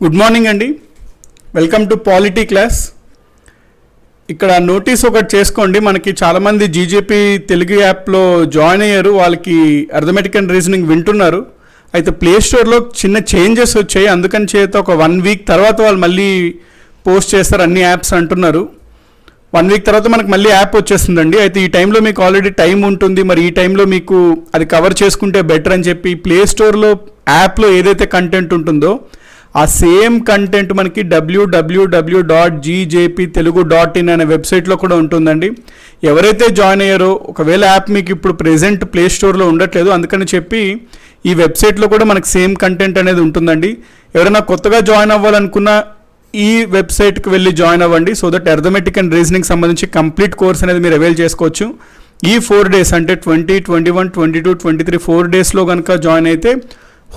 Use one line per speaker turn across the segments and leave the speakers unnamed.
Good morning అండి. Welcome to polity class. ఇక్కడ notice ఒకటి చేసుకోండి. మనకి చాలామంది జీజేపీ తెలుగు యాప్లో జాయిన్ అయ్యారు, వాళ్ళకి అర్థమెటిక్ అండ్ రీజనింగ్ వింటున్నారు. అయితే ప్లే స్టోర్లో చిన్న చేంజెస్ వచ్చాయి, అందుకని చేత ఒక 1 వీక్ తర్వాత వాళ్ళు మళ్ళీ పోస్ట్ చేస్తారు అన్ని యాప్స్ అంటున్నారు. 1 వీక్ తర్వాత మనకు మళ్ళీ యాప్ వచ్చేస్తుందండి. అయితే ఈ టైంలో మీకు ఆల్రెడీ టైం ఉంటుంది, మరి ఈ టైంలో మీకు అది కవర్ చేసుకుంటే బెటర్ అని చెప్పి ప్లే స్టోర్లో యాప్లో ఏదైతే కంటెంట్ ఉంటుందో ఆ సేమ్ కంటెంట్ మనకి www.gjptelugu.in అనే వెబ్సైట్లో కూడా ఉంటుందండి. ఎవరైతే జాయిన్ అయ్యారో, ఒకవేళ యాప్ మీకు ఇప్పుడు ప్రెజెంట్ ప్లే స్టోర్లో ఉండట్లేదు, అందుకని చెప్పి ఈ వెబ్సైట్లో కూడా మనకి సేమ్ కంటెంట్ అనేది ఉంటుందండి. ఎవరైనా కొత్తగా జాయిన్ అవ్వాలనుకున్నా ఈ వెబ్సైట్కి వెళ్ళి జాయిన్ అవ్వండి. So that arithmetic and reasoning సంబంధించి కంప్లీట్ కోర్స్ అనేది మీరు అవైల్ చేసుకోవచ్చు. ఈ 4 days అంటే 20, 21, 22, 23 4 daysలో కనుక జాయిన్ అయితే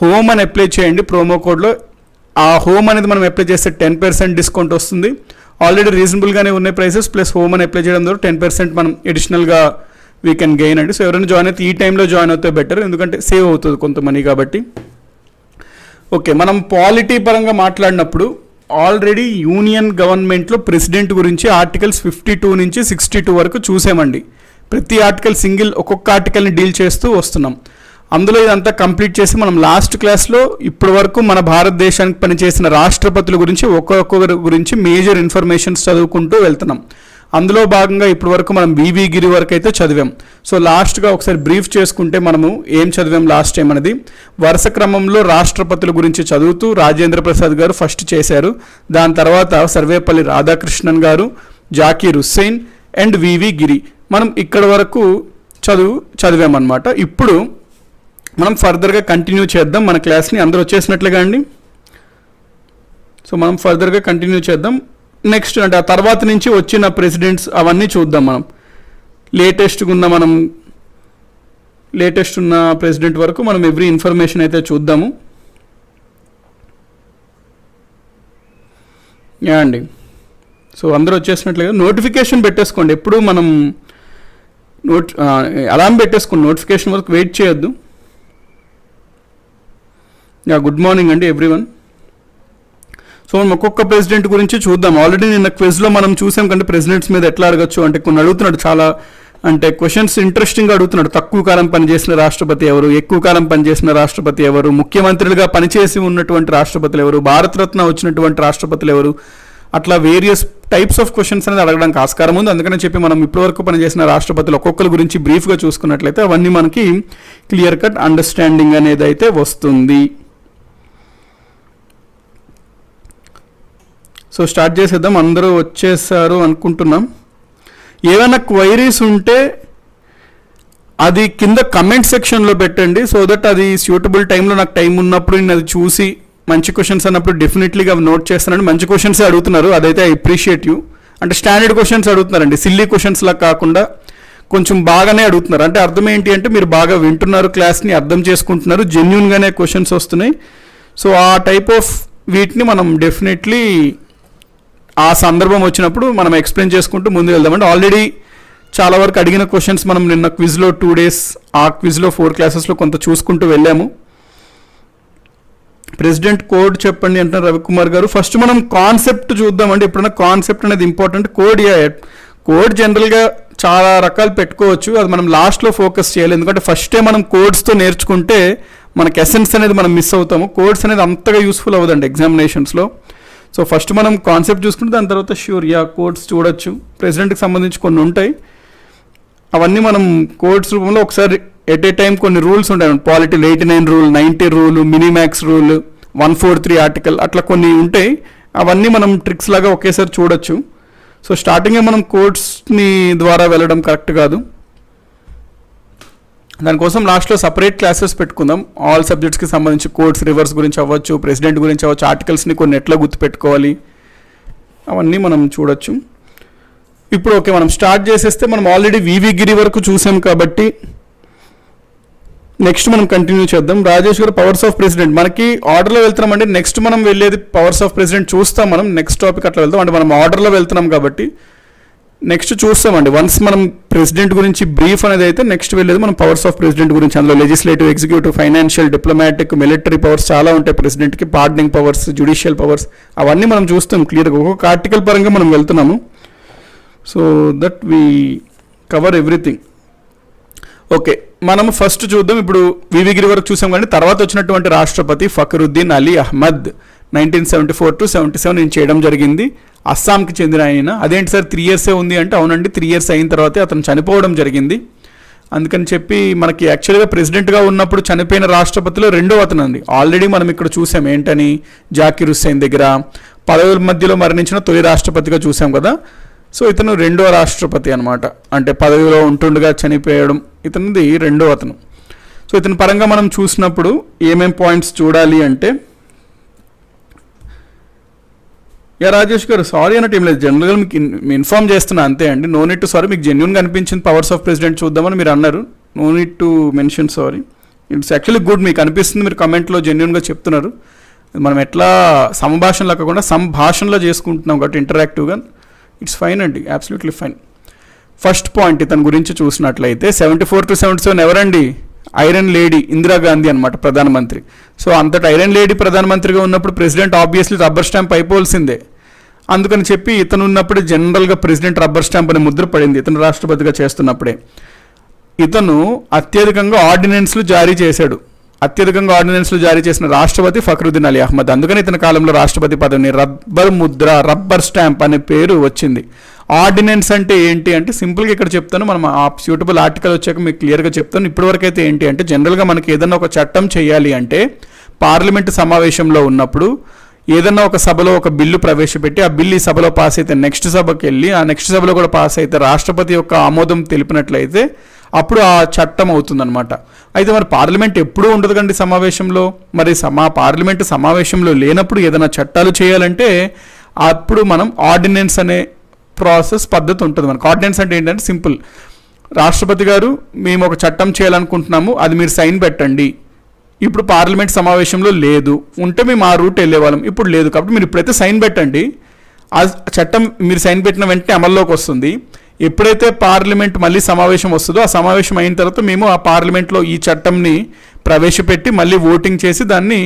హోమ్ అని అప్లై చేయండి. ప్రోమో కోడ్లో ఆ హోమ్ అనేది మనం అప్లై చేస్తే 10% డిస్కౌంట్ వస్తుంది. ఆల్రెడీ రీజనబుల్గానే ఉన్నాయి ప్రైసెస్, ప్లస్ హోమ్ అని అప్లై చేయడం ద్వారా 10% మనం అడిషనల్గా వీ కెన్ గెయిన్ అండి. సో ఎవరైనా జాయిన్ అయితే ఈ టైంలో జాయిన్ అవుతే బెటర్, ఎందుకంటే సేవ్ అవుతుంది కొంత మనీ కాబట్టి. ఓకే, మనం పాలిటీ పరంగా మాట్లాడినప్పుడు ఆల్రెడీ యూనియన్ గవర్నమెంట్లో ప్రెసిడెంట్ గురించి ఆర్టికల్స్ 52 నుంచి 62 వరకు చూసామండి. ప్రతి ఆర్టికల్ ఒక్కొక్క ఆర్టికల్ని డీల్ చేస్తూ వస్తున్నాం. అందులో ఇదంతా కంప్లీట్ చేసి మనం లాస్ట్ క్లాస్లో ఇప్పటి వరకు మన భారతదేశానికి పనిచేసిన రాష్ట్రపతుల గురించి ఒక్కొక్కరి గురించి మేజర్ ఇన్ఫర్మేషన్స్ చదువుకుంటూ వెళ్తున్నాం. అందులో భాగంగా ఇప్పటి వరకు మనం వివి గిరి వరకు అయితే చదివాం. సో లాస్ట్గా ఒకసారి బ్రీఫ్ చేసుకుంటే మనము ఏం చదివాం లాస్ట్ టైం అనేది, వరుస క్రమంలో రాష్ట్రపతుల గురించి చదువుతూ రాజేంద్ర ప్రసాద్ గారు ఫస్ట్ చేశారు. దాని తర్వాత సర్వేపల్లి రాధాకృష్ణన్ గారు, జాకీర్ హుస్సేన్ అండ్ వివి గిరి. మనం ఇక్కడ వరకు చదివామన్నమాట. ఇప్పుడు మనం ఫర్దర్గా కంటిన్యూ చేద్దాం మన క్లాస్ని. అందరూ వచ్చేసినట్లుగా అండి. సో మనం ఫర్దర్గా కంటిన్యూ చేద్దాం. నెక్స్ట్ అంటే ఆ తర్వాత నుంచి వచ్చిన ప్రెసిడెంట్స్ అవన్నీ చూద్దాం. మనం లేటెస్ట్ ఉన్న ప్రెసిడెంట్ వరకు మనం ఎవ్రీ ఇన్ఫర్మేషన్ అయితే చూద్దాము. అండి సో అందరూ వచ్చేసినట్లుగా నోటిఫికేషన్ పెట్టేసుకోండి. ఎప్పుడు మనం అలారం పెట్టేసుకోండి, నోటిఫికేషన్ వరకు వెయిట్ చేయొద్దు. గుడ్ మార్నింగ్ అండి ఎవ్రీవన్. సో మనం ఒక్కొక్క ప్రెసిడెంట్ గురించి చూద్దాం. ఆల్రెడీ నిన్న క్విజ్లో మనం చూసాం కంటే ప్రెసిడెంట్స్ మీద ఎట్లా అడగచ్చు అంటే కొన్ని అడుగుతున్నాడు, చాలా అంటే క్వశ్చన్స్ ఇంట్రెస్టింగ్గా అడుగుతున్నాడు. తక్కువ కాలం పనిచేసిన రాష్ట్రపతి ఎవరు, ఎక్కువ కాలం పనిచేసిన రాష్ట్రపతి ఎవరు, ముఖ్యమంత్రులుగా పనిచేసి ఉన్నటువంటి రాష్ట్రపతులు ఎవరు, భారతరత్న వచ్చినటువంటి రాష్ట్రపతులు ఎవరు, అట్లా వేరియస్ టైప్స్ ఆఫ్ క్వశ్చన్స్ అనేది అడగడానికి ఆస్కారం ఉంది. అందుకని చెప్పి మనం ఇప్పటివరకు పనిచేసిన రాష్ట్రపతులు ఒక్కొక్కరి గురించి బ్రీఫ్గా చూసుకున్నట్లయితే అవన్నీ మనకి క్లియర్ కట్ అండర్స్టాండింగ్ అనేది అయితే వస్తుంది. సో స్టార్ట్ చేసేద్దాం. అందరూ వచ్చేసారు అనుకుంటున్నాం. ఏమైనా క్వైరీస్ ఉంటే అది కింద కమెంట్ సెక్షన్లో పెట్టండి. సో దట్ అది సూటబుల్ టైంలో నాకు టైం ఉన్నప్పుడు నేను అది చూసి మంచి క్వశ్చన్స్ అన్నప్పుడు డెఫినెట్లీగా అవి నోట్ చేస్తానండి. మంచి క్వశ్చన్సే అడుగుతున్నారు, అదైతే ఐ అప్రిషియేట్ యూ. అంటే స్టాండర్డ్ క్వశ్చన్స్ అడుగుతున్నారండి, సిల్లీ క్వశ్చన్స్లా కాకుండా కొంచెం బాగానే అడుగుతున్నారు. అంటే అర్థం ఏంటి అంటే మీరు బాగా వింటున్నారు, క్లాస్ని అర్థం చేసుకుంటున్నారు, జెన్యూన్గానే క్వశ్చన్స్ వస్తున్నాయి. సో ఆ టైప్ ఆఫ్ వీటిని మనం డెఫినెట్లీ ఆ సందర్భం వచ్చినప్పుడు మనం ఎక్స్ప్లెయిన్ చేసుకుంటూ ముందు వెళ్దామండి. ఆల్రెడీ చాలా వరకు అడిగిన క్వశ్చన్స్ మనం నిన్న క్విజ్లో 2 days, ఆ క్విజ్లో 4 classes కొంత చూసుకుంటూ వెళ్ళాము. ప్రెసిడెంట్ కోడ్ చెప్పండి అంటున్నారు రవికుమార్ గారు. ఫస్ట్ మనం కాన్సెప్ట్ చూద్దామండి. ఎప్పుడైనా కాన్సెప్ట్ అనేది ఇంపార్టెంట్. కోడ్ జనరల్గా చాలా రకాలు పెట్టుకోవచ్చు, అది మనం లాస్ట్లో ఫోకస్ చేయాలి. ఎందుకంటే ఫస్టే మనం కోడ్స్తో నేర్చుకుంటే మనకి ఎసెన్స్ అనేది మనం మిస్ అవుతాము. కోడ్స్ అనేది అంతగా యూస్ఫుల్ అవ్వదండి ఎగ్జామినేషన్స్లో. సో ఫస్ట్ మనం కాన్సెప్ట్ చూసుకుంటే దాని తర్వాత కోడ్స్ చూడొచ్చు. ప్రెసిడెంట్కి సంబంధించి కొన్ని ఉంటాయి, అవన్నీ మనం కోడ్స్ రూపంలో ఒకసారి ఎట్ ఏ టైం కొన్ని రూల్స్ ఉంటాయి. Polity 89 rule, 90 rule, minimax rule, 143 article, అట్లా కొన్ని ఉంటాయి. అవన్నీ మనం ట్రిక్స్ లాగా ఒకేసారి చూడొచ్చు. సో స్టార్టింగే మనం కోడ్స్ని ద్వారా వెళ్ళడం కరెక్ట్ కాదు. దానికోసం లాస్ట్లో సపరేట్ క్లాసెస్ పెట్టుకుందాం. ఆల్ సబ్జెక్ట్స్కి సంబంధించి కోడ్స్, రివర్స్ గురించి అవ్వచ్చు, ప్రెసిడెంట్ గురించి అవ్వచ్చు, ఆర్టికల్స్ని కొన్ని ఎట్లా గుర్తుపెట్టుకోవాలి, అవన్నీ మనం చూడొచ్చు. ఇప్పుడు ఓకే, మనం స్టార్ట్ చేసేస్తే మనం ఆల్రెడీ వివి గిరి వరకు చూసాం కాబట్టి నెక్స్ట్ మనం కంటిన్యూ చేద్దాం. రాజేష్ గారు పవర్స్ ఆఫ్ ప్రెసిడెంట్ మనకి ఆర్డర్లో వెళ్తున్నామండి. నెక్స్ట్ మనం వెళ్ళేది పవర్స్ ఆఫ్ ప్రెసిడెంట్ చూస్తాం. మనం నెక్స్ట్ టాపిక్ అట్లా వెళ్తాం. అంటే మనం ఆర్డర్లో వెళ్తున్నాం కాబట్టి నెక్స్ట్ చూస్తామండి. వన్స్ మనం ప్రెసిడెంట్ గురించి బ్రీఫ్ అనేది అయితే నెక్స్ట్ వెళ్ళేది మనం పవర్స్ ఆఫ్ ప్రెసిడెంట్ గురించి. అందులో legislative, executive, financial, diplomatic, military powers చాలా ఉంటాయి ప్రెసిడెంట్కి, పార్డనింగ్ పవర్స్, జ్యుడిషియల్ పవర్స్, అవన్నీ మనం చూస్తాం క్లియర్గా. ఒక్కొక్క ఆర్టికల్ పరంగా మనం వెళ్తున్నాము. So that we cover everything. Okay, మనం ఫస్ట్ చూద్దాం. ఇప్పుడు వివిగిరి వరకు చూసాం కానీ తర్వాత వచ్చినటువంటి రాష్ట్రపతి ఫకరుద్దీన్ అలీ అహ్మద్ 1974 to 77 నేను చేయడం జరిగింది. అస్సాంకి చెందిన ఆయన. అదేంటి సార్ 3 years ఉంది అంటే, అవునండి 3 years అయిన తర్వాతే అతను చనిపోవడం జరిగింది. అందుకని చెప్పి మనకి యాక్చువల్గా ప్రెసిడెంట్గా ఉన్నప్పుడు చనిపోయిన రాష్ట్రపతిలో రెండో అతను అండి. ఆల్రెడీ మనం ఇక్కడ చూసాం ఏంటని, జాకిర్ హుస్సేన్ దగ్గర పదవుల మధ్యలో మరణించిన తొలి రాష్ట్రపతిగా చూసాం కదా. సో ఇతను రెండో రాష్ట్రపతి అనమాట, అంటే పదవిలో ఉంటుండగా చనిపోయడం ఇతనిది రెండో అతను. సో ఇతని పరంగా మనం చూసినప్పుడు ఏమేం పాయింట్స్ చూడాలి అంటే, రాజేష్ గారు సారీ అన్నట్టు ఏం లేదు, జనరల్గా మీకు ఇన్ఫార్మ్ చేస్తున్నా అంతే అండి. No need to sorry. మీకు జెన్యున్గా అనిపించింది పవర్స్ ఆఫ్ ప్రెసిడెంట్ చూద్దామని మీరు అన్నారు. No need to mention sorry. It's actually good, మీకు అనిపిస్తుంది, మీరు కమెంట్లో జెన్యున్గా చెప్తున్నారు. మనం ఎట్లా సంభాషణలో కాకుండా సంభాషణలో చేసుకుంటున్నాం కాబట్టి ఇంటరాక్టివ్గా, ఇట్స్ ఫైన్ అండి, అబ్సల్యూట్లీ ఫైన్. ఫస్ట్ పాయింట్ ఇతని గురించి చూసినట్లయితే 74 to 77 ఎవరండి? ఐరన్ లేడీ ఇందిరాగాంధీ అనమాట ప్రధానమంత్రి. సో అంతటి ఐరన్ లేడీ ప్రధానమంత్రిగా ఉన్నప్పుడు ప్రెసిడెంట్ ఆబ్వియస్లీ రబ్బర్ స్టాంప్ అయిపోవాల్సిందే. అందుకని చెప్పి ఇతను ఉన్నప్పుడు జనరల్గా ప్రెసిడెంట్ రబ్బర్ స్టాంప్ అనే ముద్ర పడింది ఇతను రాష్ట్రపతిగా చేస్తున్నప్పుడే. ఇతను అత్యధికంగా ఆర్డినెన్స్లు జారీ చేశాడు. అత్యధికంగా ఆర్డినెన్స్లు జారీ చేసిన రాష్ట్రపతి ఫకరుద్దీన్ అలీ అహ్మద్. అందుకని ఇతని కాలంలో రాష్ట్రపతి పదవిని రబ్బర్ ముద్ర, రబ్బర్ స్టాంప్ అనే పేరు వచ్చింది. ఆర్డినెన్స్ అంటే ఏంటి అంటే సింపుల్గా ఇక్కడ చెప్తాను, మనం ఆ సూటబుల్ ఆర్టికల్ వచ్చాక మీకు క్లియర్గా చెప్తాను. ఇప్పటివరకు అయితే ఏంటి అంటే, జనరల్గా మనకి ఏదైనా ఒక చట్టం చేయాలి అంటే పార్లమెంటు సమావేశంలో ఉన్నప్పుడు ఏదన్నా ఒక సభలో ఒక బిల్లు ప్రవేశపెట్టి ఆ బిల్లు ఈ సభలో పాస్ అయితే నెక్స్ట్ సభకి వెళ్ళి ఆ నెక్స్ట్ సభలో కూడా పాస్ అయితే రాష్ట్రపతి యొక్క ఆమోదం తెలిపినట్లయితే అప్పుడు ఆ చట్టం అవుతుందన్నమాట. అయితే మరి పార్లమెంట్ ఎప్పుడూ ఉండదు కండి సమావేశంలో. మరి పార్లమెంటు సమావేశంలో లేనప్పుడు ఏదైనా చట్టాలు చేయాలంటే అప్పుడు మనం ఆర్డినెన్స్ అనే ప్రాసెస్ పద్ధతి ఉంటుంది మనకు. ఆర్డినెన్స్ అంటే ఏంటంటే సింపుల్, రాష్ట్రపతి గారు మేము ఒక చట్టం చేయాలనుకుంటున్నాము, అది మీరు సైన్ పెట్టండి. ఇప్పుడు పార్లమెంట్ సమావేశంలో లేదు, ఉంటే మేము ఆ రూట్ వెళ్ళేవాళ్ళం, ఇప్పుడు లేదు కాబట్టి మీరు ఇప్పుడైతే సైన్ పెట్టండి. ఆ చట్టం మీరు సైన్ పెట్టిన వెంటనే అమల్లోకి వస్తుంది. ఎప్పుడైతే పార్లమెంట్ మళ్ళీ సమావేశం వస్తుందో ఆ సమావేశం అయిన తర్వాత మేము ఆ పార్లమెంట్లో ఈ చట్టంని ప్రవేశపెట్టి మళ్ళీ ఓటింగ్ చేసి దాన్ని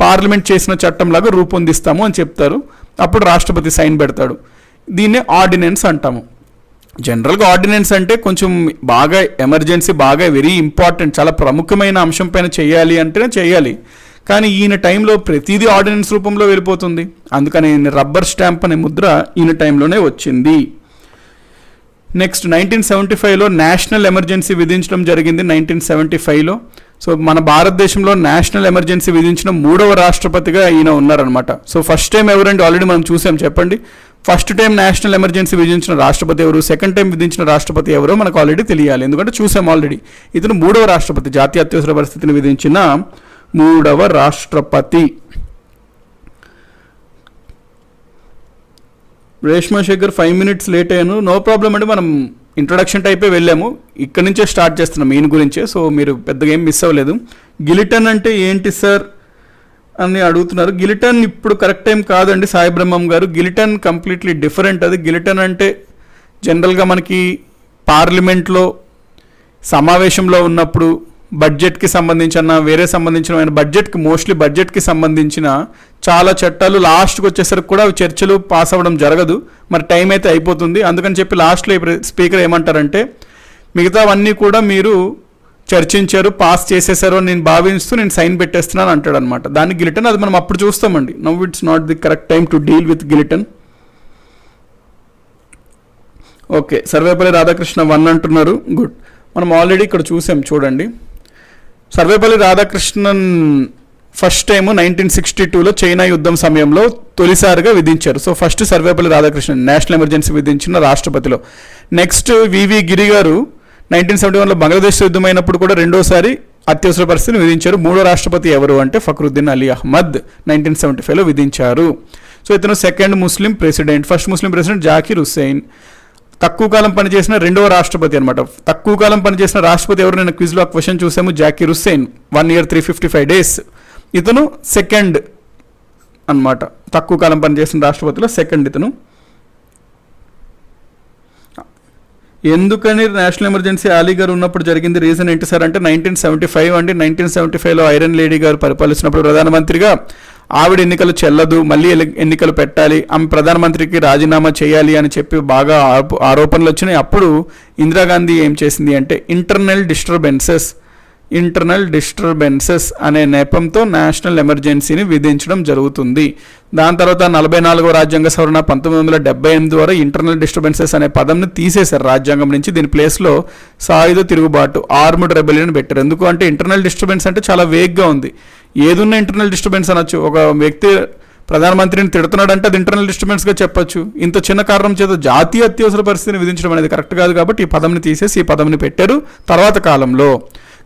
పార్లమెంట్ చేసిన చట్టంలాగా రూపొందిస్తాము అని చెప్తారు. అప్పుడు రాష్ట్రపతి సైన్ పెడతాడు. దీన్నే ఆర్డినెన్స్ అంటాము. జనరల్గా ఆర్డినెన్స్ అంటే కొంచెం బాగా ఎమర్జెన్సీ, బాగా వెరీ ఇంపార్టెంట్, చాలా ప్రముఖమైన అంశం పైన చేయాలి అంటేనే చేయాలి. కానీ ఈయన టైంలో ప్రతిదీ ఆర్డినెన్స్ రూపంలో వెళ్ళిపోతుంది. అందుకని రబ్బర్ స్టాంప్ అనే ముద్ర ఈయన టైంలోనే వచ్చింది. నెక్స్ట్ 1975లో నేషనల్ ఎమర్జెన్సీ విధించడం జరిగింది. 1975లో సో మన భారతదేశంలో నేషనల్ ఎమర్జెన్సీ విధించిన 3వ రాష్ట్రపతిగా ఈయన ఉన్నారనమాట. సో ఫస్ట్ టైం ఎవరండి? ఆల్రెడీ మనం చూసాం, చెప్పండి. ఫస్ట్ టైం నేషనల్ ఎమర్జెన్సీ విధించిన రాష్ట్రపతి ఎవరు, సెకండ్ టైం విధించిన రాష్ట్రపతి ఎవరో మనకు ఆల్రెడీ తెలియాలి, ఎందుకంటే చూసాం ఆల్రెడీ. ఇతను 3వ రాష్ట్రపతి, జాతీయ అత్యవసర పరిస్థితిని విధించిన 3వ రాష్ట్రపతి. రేష్మా శేఖర్ 5 minutes లేట్ అయ్యాను. నో ప్రాబ్లం అండి, మనం ఇంట్రొడక్షన్ టైపే వెళ్ళాము, ఇక్కడి నుంచే స్టార్ట్ చేస్తున్నాం మెయిన్ గురించే. సో మీరు పెద్దగా ఏం మిస్ అవ్వలేదు. గిలిటన్ అంటే ఏంటి సార్ అని అడుగుతున్నారు. గిలిటన్ ఇప్పుడు కరెక్ట్ టైం కాదండి సాయి బ్రహ్మం గారు. గిలిటన్ కంప్లీట్లీ డిఫరెంట్. అది గిలిటన్ అంటే జనరల్గా మనకి పార్లమెంట్లో సమావేశంలో ఉన్నప్పుడు బడ్జెట్కి సంబంధించిన వేరే సంబంధించిన బడ్జెట్కి మోస్ట్లీ బడ్జెట్కి సంబంధించిన చాలా చట్టాలు లాస్ట్కి వచ్చేసరికి కూడా చర్చలు పాస్ అవ్వడం జరగదు. మరి టైం అయితే అయిపోతుంది. అందుకని చెప్పి లాస్ట్లో స్పీకర్ ఏమంటారంటే మిగతావన్నీ కూడా మీరు చర్చించారు, పాస్ చేసేసారు అని నేను భావిస్తూ నేను సైన్ పెట్టేస్తున్నాను అంటాడు అనమాట. దాన్ని గిలిటన్. అది మనం అప్పుడు చూస్తామండి. Now it's not the correct time to deal with గిలిటన్. ఓకే, సర్వేపల్లి రాధాకృష్ణ 1 అంటున్నారు. గుడ్, మనం ఆల్రెడీ ఇక్కడ చూసాం చూడండి. సర్వేపల్లి రాధాకృష్ణన్ ఫస్ట్ టైము 1962లో చైనా యుద్ధం సమయంలో తొలిసారిగా విధించారు. So first Sarvepalli Radhakrishnan national emergency విధించిన రాష్ట్రపతిలో. నెక్స్ట్ వివి గిరి గారు 1971లో బంగ్లాదేశ్ యుద్ధం అయినప్పుడు కూడా రెండోసారి అత్యవసర పరిస్థితిని విధించారు. 3వ రాష్ట్రపతి ఎవరు అంటే ఫకరుద్దీన్ అలీ అహ్మద్ 1975లో విధించారు. సో ఇతను second Muslim president. First Muslim president Zakir Hussain. తక్కువ కాలం పనిచేసిన 2వ రాష్ట్రపతి అనమాట. తక్కువ కాలం పనిచేసిన రాష్ట్రపతి ఎవరు? నేను క్విజ్లో ఆ క్వశ్చన్ చూసాము, జాకిర్ హుస్సేన్ 1 year 355 days. ఇతను సెకండ్ అనమాట, తక్కువ కాలం పనిచేసిన రాష్ట్రపతిలో సెకండ్ ఇతను. ఎందుకని నేషనల్ ఎమర్జెన్సీ అలీ గారు ఉన్నప్పుడు జరిగింది? రీజన్ ఏంటి సార్ అంటే 1975 అండి. 1975లో ఐరన్ లేడీ గారు పరిపాలిస్తున్నప్పుడు ప్రధానమంత్రిగా ఆవిడ ఎన్నికలు చెల్లదు, మళ్ళీ ఎన్నికలు పెట్టాలి, ఆమె ప్రధానమంత్రికి రాజీనామా చేయాలి అని చెప్పి బాగా ఆరోపణలు వచ్చినాయి. అప్పుడు ఇందిరాగాంధీ ఏం చేసింది అంటే ఇంటర్నల్ డిస్టర్బెన్సెస్ అనే నెపంతో నేషనల్ ఎమర్జెన్సీని విధించడం జరుగుతుంది. దాని తర్వాత 44వ రాజ్యాంగ సవరణ 1978 ద్వారా ఇంటర్నల్ డిస్టర్బెన్సెస్ అనే పదంని తీసేశారు రాజ్యాంగం నుంచి. దీని ప్లేస్లో సాయుధ తిరుగుబాటు ఆర్మ్డ్ రెబెలియన్ పెట్టారు. ఎందుకు అంటే ఇంటర్నల్ డిస్టర్బెన్స్ అంటే చాలా వేగ్గా ఉంది. ఏదున్న ఇంటర్నల్ డిస్టర్బెన్స్ అనొచ్చు. ఒక వ్యక్తి ప్రధానమంత్రిని తిడుతున్నాడంటే అది ఇంటర్నల్ డిస్టర్బెన్స్గా చెప్పొచ్చు. ఇంత చిన్న కారణం చేత జాతీయ అత్యవసర పరిస్థితిని విధించడం అనేది కరెక్ట్ కాదు కాబట్టి ఈ పదంని తీసేసి ఈ పదంని పెట్టారు తర్వాత కాలంలో.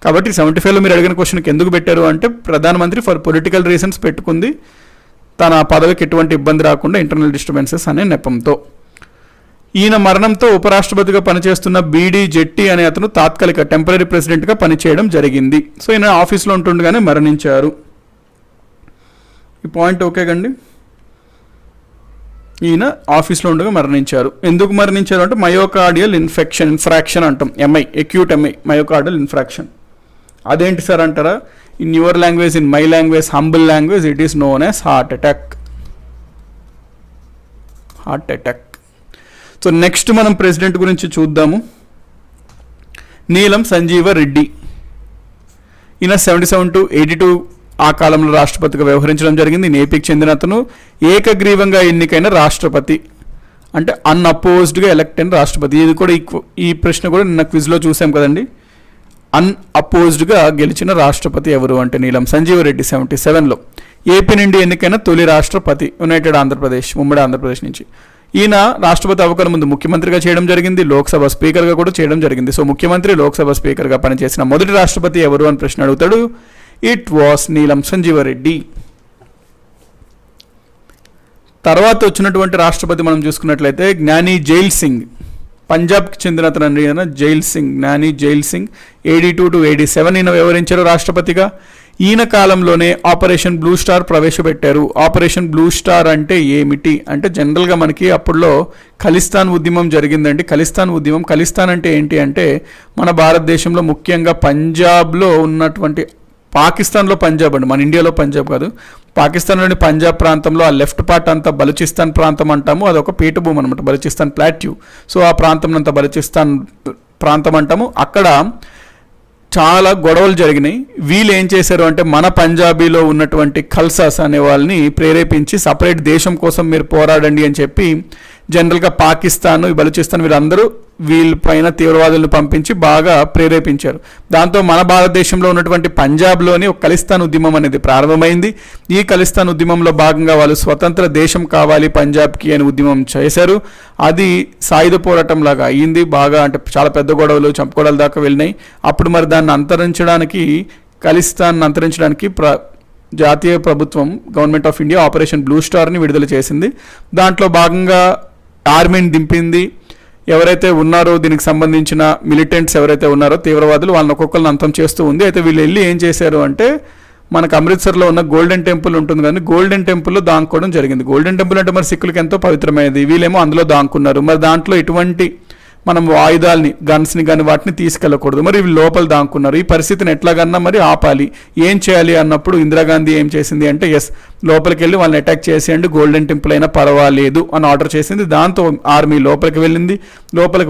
కాబట్టి 75లో మీరు అడిగిన క్వశ్చన్కి ఎందుకు పెట్టారు అంటే ప్రధానమంత్రి ఫర్ పొలిటికల్ రీజన్స్ పెట్టుకుంది, తన పదవికి ఎటువంటి ఇబ్బంది రాకుండా ఇంటర్నల్ డిస్టర్బెన్సెస్ అనే నెపంతో. ఈయన మరణంతో ఉపరాష్ట్రపతిగా పనిచేస్తున్న బీడీ జెట్టి అనే అతను తాత్కాలిక టెంపరీ ప్రెసిడెంట్గా పనిచేయడం జరిగింది. సో ఈయన ఆఫీస్లో ఉంటుండగానే మరణించారు. ఈ పాయింట్ ఓకే గండి. ఈయన ఆఫీస్లో ఉండగా మరణించారు. ఎందుకు మరణించారు అంటే మయోకార్డియల్ ఇన్ఫ్రాక్షన్ అంటాం, MI, acute MI, myocardial infarction. అదేంటి సార్ అంటారా? In your language, in my language, humble language, it is known as heart attack. So next మనం ప్రెసిడెంట్ గురించి చూద్దాము. నీలం సంజీవ రెడ్డి. ఈయన 77 to 82 ఆ కాలంలో రాష్ట్రపతిగా వ్యవహరించడం జరిగింది. ఏపీకి చెందిన అతను. ఏకగ్రీవంగా ఎన్నికైన రాష్ట్రపతి అంటే అన్అపోజ్డ్గా ఎలక్ట్ అయిన రాష్ట్రపతి. ఇది కూడా ఈ ప్రశ్న కూడా నిన్న క్విజ్లో చూసాం కదండి. అన్అపోజ్డ్గా గెలిచిన రాష్ట్రపతి ఎవరు అంటే నీలం సంజీవ రెడ్డి 77లో. ఏపీ నుండి ఎన్నికైన తొలి రాష్ట్రపతి యునైటెడ్ ఆంధ్రప్రదేశ్, ఉమ్మడి ఆంధ్రప్రదేశ్ నుంచి. ఈయన రాష్ట్రపతి అవ్వకముందు ముందు ముఖ్యమంత్రిగా చేయడం జరిగింది, లోక్సభ స్పీకర్గా కూడా చేయడం జరిగింది. సో ముఖ్యమంత్రి, లోక్సభ స్పీకర్గా పనిచేసిన మొదటి రాష్ట్రపతి ఎవరు అని ప్రశ్న అడుగుతాడు. ఇట్ వాస్ నీలం సంజీవ రెడ్డి. తర్వాత వచ్చినటువంటి రాష్ట్రపతి మనం చూసుకున్నట్లయితే జ్ఞాని జైల్ సింగ్, పంజాబ్కి చెందిన అతను జ్ఞాని జైల్ సింగ్ 82 to 87 ఈయన వ్యవహరించారు రాష్ట్రపతిగా. ఈయన కాలంలోనే ఆపరేషన్ బ్లూ స్టార్ ప్రవేశపెట్టారు. ఆపరేషన్ బ్లూ స్టార్ అంటే ఏమిటి అంటే జనరల్గా మనకి అప్పుడులో ఖలిస్తాన్ ఉద్యమం జరిగిందండి. ఖలిస్తాన్ అంటే ఏంటి అంటే మన భారతదేశంలో ముఖ్యంగా పంజాబ్లో ఉన్నటువంటి, పాకిస్తాన్లో పంజాబ్ అండి, మన ఇండియాలో పంజాబ్ కాదు, పాకిస్తాన్లోని పంజాబ్ ప్రాంతంలో ఆ లెఫ్ట్ పార్ట్ అంతా బలూచిస్తాన్ ప్రాంతం అంటాము. అదొక పీఠభూమి అనమాట, బలూచిస్తాన్ ప్లాట్యూ. సో ఆ ప్రాంతం అంతా బలూచిస్తాన్ ప్రాంతం అంటాము. అక్కడ చాలా గొడవలు జరిగినాయి. వీళ్ళు ఏం చేశారు అంటే మన పంజాబీలో ఉన్నటువంటి ఖల్సాస్ అనే వాళ్ళని ప్రేరేపించి సపరేట్ దేశం కోసం మీరు పోరాడండి అని చెప్పి జనరల్గా పాకిస్తాన్, బలూచిస్తాన్ వీళ్ళందరూ వీళ్ళపైన తీవ్రవాదులను పంపించి బాగా ప్రేరేపించారు. దాంతో మన భారతదేశంలో ఉన్నటువంటి పంజాబ్లోని ఒక ఖలిస్తాన్ ఉద్యమం అనేది ప్రారంభమైంది. ఈ ఖలిస్తాన్ ఉద్యమంలో భాగంగా వాళ్ళు స్వతంత్ర దేశం కావాలి పంజాబ్కి అని ఉద్యమం చేశారు. అది సాయుధ పోరాటం లాగా అయ్యింది. బాగా అంటే చాలా పెద్ద గొడవలు, చంపుకోవడాల దాకా వెళ్ళినాయి. అప్పుడు మరి దాన్ని ఖలిస్తాన్ అంతరించడానికి జాతీయ ప్రభుత్వం, government of India operation blue స్టార్ని విడుదల చేసింది. దాంట్లో భాగంగా ఆర్మీని దింపింది. ఎవరైతే ఉన్నారో దీనికి సంబంధించిన మిలిటెంట్స్ ఎవరైతే ఉన్నారో తీవ్రవాదులు, వాళ్ళని ఒక్కొక్కరిని అంతం చేస్తూ ఉంది. అయితే వీళ్ళు వెళ్ళి ఏం చేశారు అంటే మనకు అమృత్సర్లో ఉన్న గోల్డెన్ టెంపుల్ ఉంటుంది కానీ గోల్డెన్ టెంపుల్లో దాంకోవడం జరిగింది. గోల్డెన్ టెంపుల్ అంటే మరి సిక్కులకి ఎంతో పవిత్రమైనది. వీళ్ళేమో అందులో దాంకున్నారు. మరి దాంట్లో ఎటువంటి మనం ఆయుధాలని, గన్స్ని కానీ వాటిని తీసుకెళ్ళకూడదు. మరి వీళ్ళు లోపల దాంకున్నారు. ఈ పరిస్థితిని ఎట్లాగన్నా మరి ఆపాలి, ఏం చేయాలి అన్నప్పుడు ఇందిరాగాంధీ ఏం చేసింది అంటే లోపలికి వెళ్ళి వాళ్ళని అటాక్ చేసేయండి, గోల్డెన్ టెంపుల్ అయినా పర్వాలేదు అని ఆర్డర్ చేసింది. దాంతో ఆర్మీ లోపలికి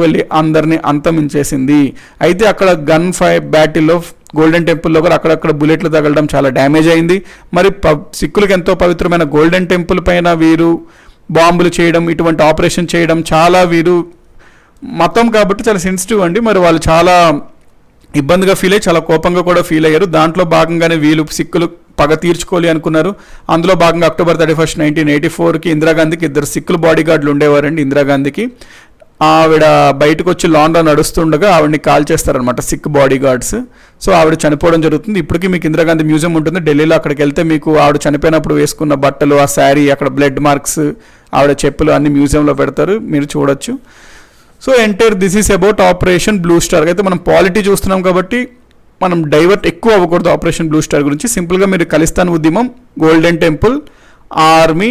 వెళ్ళి అందరినీ అంతమించేసింది. అయితే అక్కడ గన్ బ్యాటిల్లో గోల్డెన్ టెంపుల్లో కూడా అక్కడక్కడ బుల్లెట్లు తగలడం, చాలా డ్యామేజ్ అయింది. మరి సిక్కులకు ఎంతో పవిత్రమైన గోల్డెన్ టెంపుల్ పైన వీరు బాంబులు చేయడం, ఇటువంటి ఆపరేషన్ చేయడం, చాలా వీరు మతం కాబట్టి చాలా సెన్సిటివ్ అండి. మరి వాళ్ళు చాలా ఇబ్బందిగా ఫీల్ అయ్యి చాలా కోపంగా కూడా ఫీల్ అయ్యారు. దాంట్లో భాగంగానే వీళ్ళు సిక్కులు పగ తీర్చుకోవాలి అనుకున్నారు. అందులో భాగంగా October 31, 1984కి ఇందిరాగాంధీకి 2 సిక్కులు బాడీ గార్డులు ఉండేవారండి. ఇందిరాగాంధీకి ఆవిడ బయటకు వచ్చి లాన్లో నడుస్తుండగా ఆవిడని కాల్ చేస్తారనమాట సిక్ బాడీ గార్డ్స్. సో ఆవిడ చనిపోవడం జరుగుతుంది. ఇప్పటికీ మీకు ఇందిరాగాంధీ మ్యూజియం ఉంటుంది ఢిల్లీలో. అక్కడికి వెళ్తే మీకు ఆవిడ చనిపోయినప్పుడు వేసుకున్న బట్టలు, ఆ శారీ, అక్కడ బ్లడ్ మార్క్స్, ఆవిడ చెప్పులు అన్ని మ్యూజియంలో పెడతారు, మీరు చూడొచ్చు. So this is about operation blue star. అయితే మనం పాలిటీ చూస్తున్నాం కాబట్టి మనం డైవర్ట్ ఎక్కువ అవ్వకూడదు ఆపరేషన్ బ్లూ స్టార్ గురించి. సింపుల్గా మీరు ఖలిస్తాన్ ఉద్యమం, golden temple, army,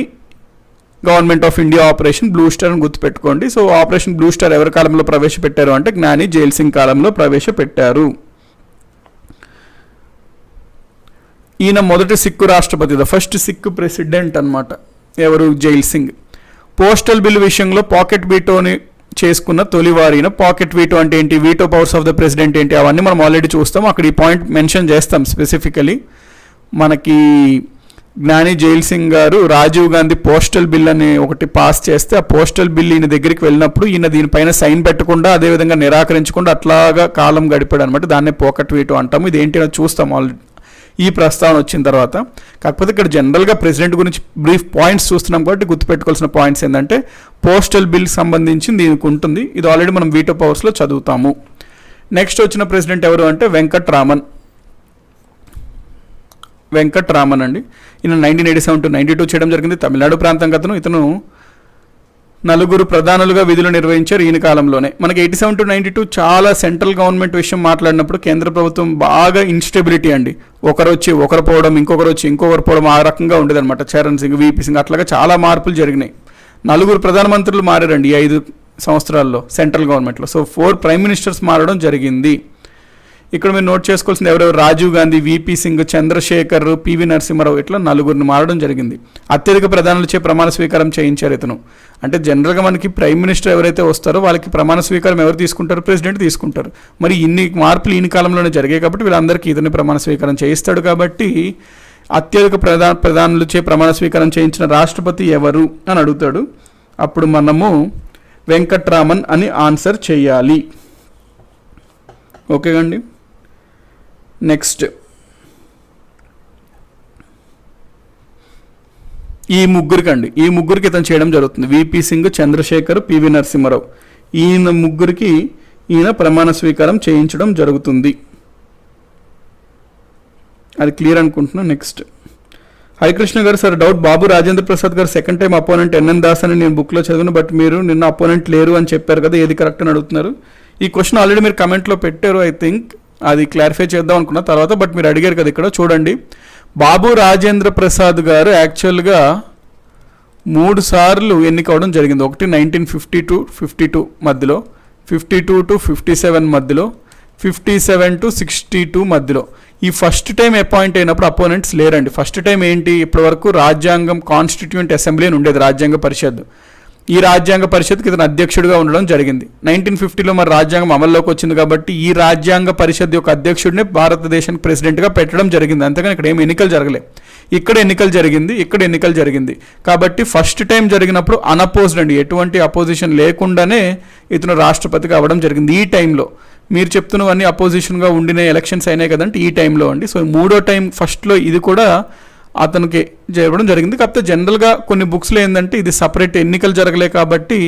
government of India operation blue star అని గుర్తుపెట్టుకోండి. సో ఆపరేషన్ బ్లూ స్టార్ ఎవరి కాలంలో ప్రవేశపెట్టారు అంటే జ్ఞాని జైల్ సింగ్ కాలంలో ప్రవేశపెట్టారు. ఈయన మొదటి సిక్కు రాష్ట్రపతి, ద ఫస్ట్ సిక్కు ప్రెసిడెంట్ అనమాట. ఎవరు? జైల్ సింగ్. పోస్టల్ బిల్ విషయంలో పాకెట్ వీటోని చేసుకున్న తొలివారిన. పాకెట్ వీటో అంటే ఏంటి, veto powers of the president ఏంటి, అవన్నీ మనం ఆల్రెడీ చూస్తాం. అక్కడ ఈ పాయింట్ మెన్షన్ చేస్తాం స్పెసిఫికలీ. మనకి జ్ఞాని జైల్ సింగ్ గారు రాజీవ్ గాంధీ పోస్టల్ బిల్ అని ఒకటి పాస్ చేస్తే ఆ పోస్టల్ బిల్ ఈయన దగ్గరికి వెళ్ళినప్పుడు ఈయన దీనిపైన సైన్ పెట్టకుండా అదేవిధంగా నిరాకరించకుండా అట్లాగా కాలం గడిపాడు అనమాట. దాన్నే పాకెట్ వీటో అంటాము. ఇది ఏంటి అని చూస్తాం ఆల్రెడీ ఈ ప్రస్తావన వచ్చిన తర్వాత. కాకపోతే ఇక్కడ జనరల్గా ప్రెసిడెంట్ గురించి బ్రీఫ్ పాయింట్స్ చూస్తున్నాం కాబట్టి గుర్తుపెట్టుకోవాల్సిన పాయింట్స్ ఏంటంటే పోస్టల్ బిల్ సంబంధించి దీనికి ఉంటుంది. ఇది ఆల్రెడీ మనం వీటో పవర్స్లో చదువుతాము. నెక్స్ట్ వచ్చిన ప్రెసిడెంట్ ఎవరు అంటే వెంకట్రామన్ అండి. ఈయన 1987 to 92 చేయడం జరిగింది. తమిళనాడు ప్రాంతం అతను. ఇతను 4 ప్రధానులుగా విధులు నిర్వహించారు ఈయన కాలంలోనే. మనకి 87 to 92 చాలా సెంట్రల్ గవర్నమెంట్ విషయం మాట్లాడినప్పుడు కేంద్ర ప్రభుత్వం బాగా ఇన్స్టెబిలిటీ అండి. ఒకరు వచ్చి ఒకరు పోవడం, ఇంకొకరు వచ్చి ఇంకొకరు పోవడం, ఆ రకంగా ఉండేది అనమాట. చరణ్ సింగ్, వీపీ సింగ్ అట్లాగా చాలా మార్పులు జరిగినాయి. 4 ప్రధానమంత్రులు మారారండి ఈ 5 సంవత్సరాల్లో సెంట్రల్ గవర్నమెంట్లో. సో 4 ప్రైమ్ మినిస్టర్స్ మారడం జరిగింది. ఇక్కడ మీరు నోట్ చేసుకోవాల్సింది ఎవరెవరు, రాజీవ్ గాంధీ, వీపీ సింగ్, చంద్రశేఖర్, పివి నరసింహారావు, ఇట్లా 4 మారడం జరిగింది. అత్యధిక ప్రధానులచే ప్రమాణ స్వీకారం చేయించారు ఇతను. అంటే జనరల్గా మనకి ప్రైమ్ మినిస్టర్ ఎవరైతే వస్తారో వాళ్ళకి ప్రమాణ స్వీకారం ఎవరు తీసుకుంటారు, ప్రెసిడెంట్ తీసుకుంటారు. మరి ఇన్ని మార్పులు ఈయన కాలంలోనే జరిగాయి కాబట్టి వీళ్ళందరికీ ఇతని ప్రమాణ స్వీకారం చేయిస్తాడు. కాబట్టి అత్యధిక ప్రధానులచే ప్రమాణ స్వీకారం చేయించిన రాష్ట్రపతి ఎవరు అని అడుగుతాడు. అప్పుడు మనము వెంకట్రామన్ అని ఆన్సర్ చేయాలి. ఓకే అండి. నెక్స్ట్ ఈ ముగ్గురికి ఇతను చేయడం జరుగుతుంది. వీపీ సింగ్, చంద్రశేఖర్, పివి నరసింహారావు, ఈయన ముగ్గురికి ఈయన ప్రమాణ స్వీకారం చేయించడం జరుగుతుంది. అది క్లియర్ అనుకుంటున్నా. నెక్స్ట్ హరికృష్ణ గారు, సార్ డౌట్, బాబు రాజేంద్ర ప్రసాద్ గారు second time opponent NN Das అని నేను బుక్లో చదివాను, బట్ మీరు నిన్న అపోనెంట్ లేరు అని చెప్పారు కదా, ఏది కరెక్ట్ అని అడుగుతున్నారు. ఈ క్వశ్చన్ ఆల్రెడీ మీరు కమెంట్లో పెట్టారు. ఐ థింక్ అది క్లారిఫై చేద్దాం అనుకున్న తర్వాత, బట్ మీరు అడిగారు కదా ఇక్కడ చూడండి. బాబు రాజేంద్ర ప్రసాద్ గారు యాక్చువల్గా 3 సార్లు ఎన్నికవడం జరిగింది. ఒకటి 1950 to 52 మధ్యలో, 52 to 57 మధ్యలో, 57 to 62 మధ్యలో. ఈ ఫస్ట్ టైం అపాయింట్ అయినప్పుడు అపోనెంట్స్ లేరండి. ఫస్ట్ టైం ఏంటి, ఇప్పటివరకు రాజ్యాంగం కాన్స్టిట్యూయెంట్ అసెంబ్లీ అని ఉండేది, రాజ్యాంగ పరిషత్. ఈ రాజ్యాంగ పరిషత్కి ఇతను అధ్యక్షుడిగా ఉండడం జరిగింది. 1950లో మరి రాజ్యాంగం అమల్లోకి వచ్చింది కాబట్టి ఈ రాజ్యాంగ పరిషత్ యొక్క అధ్యక్షుడిని భారతదేశానికి ప్రెసిడెంట్గా పెట్టడం జరిగింది. అంతేగాని ఇక్కడ ఏమి ఎన్నికలు జరగలేదు. ఇక్కడ ఎన్నికలు జరిగింది. కాబట్టి ఫస్ట్ టైం జరిగినప్పుడు అన్అపోజ్డ్ అండి, ఎటువంటి అపోజిషన్ లేకుండానే ఇతను రాష్ట్రపతిగా అవ్వడం జరిగింది. ఈ టైంలో మీరు చెప్తున్నవన్నీ అపోజిషన్గా ఉండిన ఎలక్షన్స్ అయినాయి కదంటే ఈ టైంలో అండి. సో 3వ టైం ఫస్ట్లో ఇది కూడా అతనికి చేయడం జరిగింది. కాకపోతే జనరల్గా కొన్ని బుక్స్లో ఏంటంటే ఇది సపరేట్ ఎన్నికలు జరగలే కాబట్టి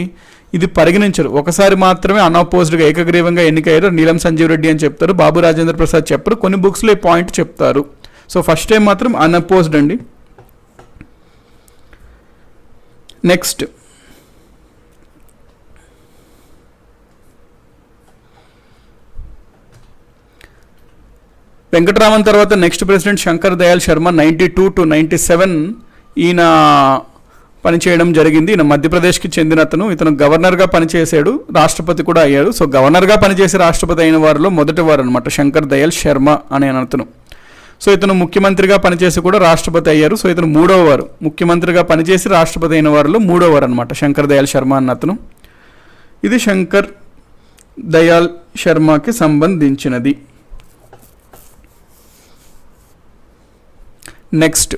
ఇది పరిగణించరు. ఒకసారి మాత్రమే అన్అపోజ్డ్గా ఏకగ్రీవంగా ఎన్నికయ్యారు, నీలం సంజీవ్ రెడ్డి అని చెప్తారు, బాబు రాజేంద్ర ప్రసాద్ చెప్పరు. కొన్ని బుక్స్లో ఈ పాయింట్ చెప్తారు. సో ఫస్ట్ టైం మాత్రం అన్అపోజ్డ్ అండి. నెక్స్ట్ వెంకటరామన్ తర్వాత next president Shankar Dayal Sharma 92 to 97 ఈయన పనిచేయడం జరిగింది. ఈయన మధ్యప్రదేశ్కి చెందిన అతను. ఇతను గవర్నర్గా పనిచేశాడు, రాష్ట్రపతి కూడా అయ్యాడు. సో గవర్నర్గా పనిచేసి రాష్ట్రపతి అయిన వారిలో మొదటి వారు అనమాట శంకర్ దయాళ్ శర్మ అనే అతను. సో ఇతను ముఖ్యమంత్రిగా పనిచేసి కూడా రాష్ట్రపతి అయ్యారు. సో ఇతను 3వ వారు, ముఖ్యమంత్రిగా పనిచేసి రాష్ట్రపతి అయిన వారిలో 3వ వారు అనమాట శంకర్ దయాళ్ శర్మ అన్న అతను. ఇది శంకర్ దయాళ్ శర్మకి సంబంధించినది. నెక్స్ట్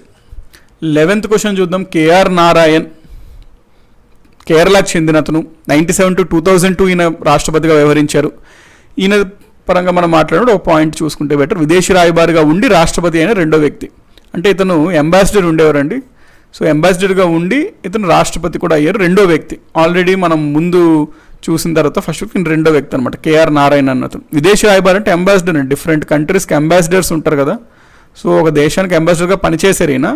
11th క్వశ్చన్ చూద్దాం. కేఆర్ నారాయణ్, కేరళకు చెందిన అతను. 97 to 2002 ఈయన రాష్ట్రపతిగా వ్యవహరించారు. ఈయన పరంగా మనం మాట్లాడినప్పుడు ఒక పాయింట్ చూసుకుంటే బెటర్. విదేశీ రాయబారిగా ఉండి రాష్ట్రపతి అయిన 2వ వ్యక్తి. అంటే ఇతను అంబాసిడర్ ఉండేవారండి. సో అంబాసిడర్గా ఉండి ఇతను రాష్ట్రపతి కూడా అయ్యారు, 2వ వ్యక్తి. ఆల్రెడీ మనం ముందు చూసిన తర్వాత ఫస్ట్ వ్యక్తి 2వ వ్యక్తి అనమాట కేఆర్ నారాయణ్ అన్న అతను. విదేశీ రాయబారి అంటే అంబాసిడర్ అండి, డిఫరెంట్ కంట్రీస్కి అంబాసిడర్స్ ఉంటారు కదా. సో ఒక దేశానికి అంబాసిడర్గా పనిచేశారు ఈయన.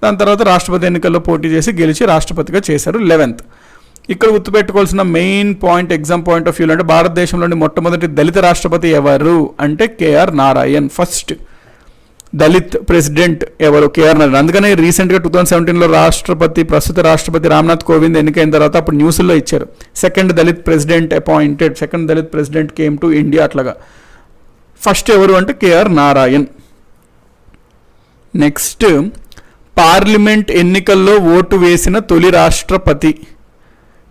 దాని తర్వాత రాష్ట్రపతి ఎన్నికల్లో పోటీ చేసి గెలిచి రాష్ట్రపతిగా చేశారు. 11th ఇక్కడ గుర్తుపెట్టుకోవాల్సిన main point exam point of వ్యూలో అంటే భారతదేశంలోని మొట్టమొదటి దళిత రాష్ట్రపతి ఎవరు అంటే K R Narayan first. Dalit president ఎవరు? కేఆర్ నారాయణ. అందుకనే రీసెంట్గా 2017లో ప్రస్తుత రాష్ట్రపతి రామ్నాథ్ కోవింద్ ఎన్నికైన తర్వాత అప్పుడు న్యూస్లో ఇచ్చారు, second Dalit president appointed, second Dalit president came to India అట్లాగా. ఫస్ట్ ఎవరు అంటే కేఆర్ నారాయణ్. నెక్స్ట్, పార్లమెంట్ ఎన్నికల్లో ఓటు వేసిన తొలి రాష్ట్రపతి.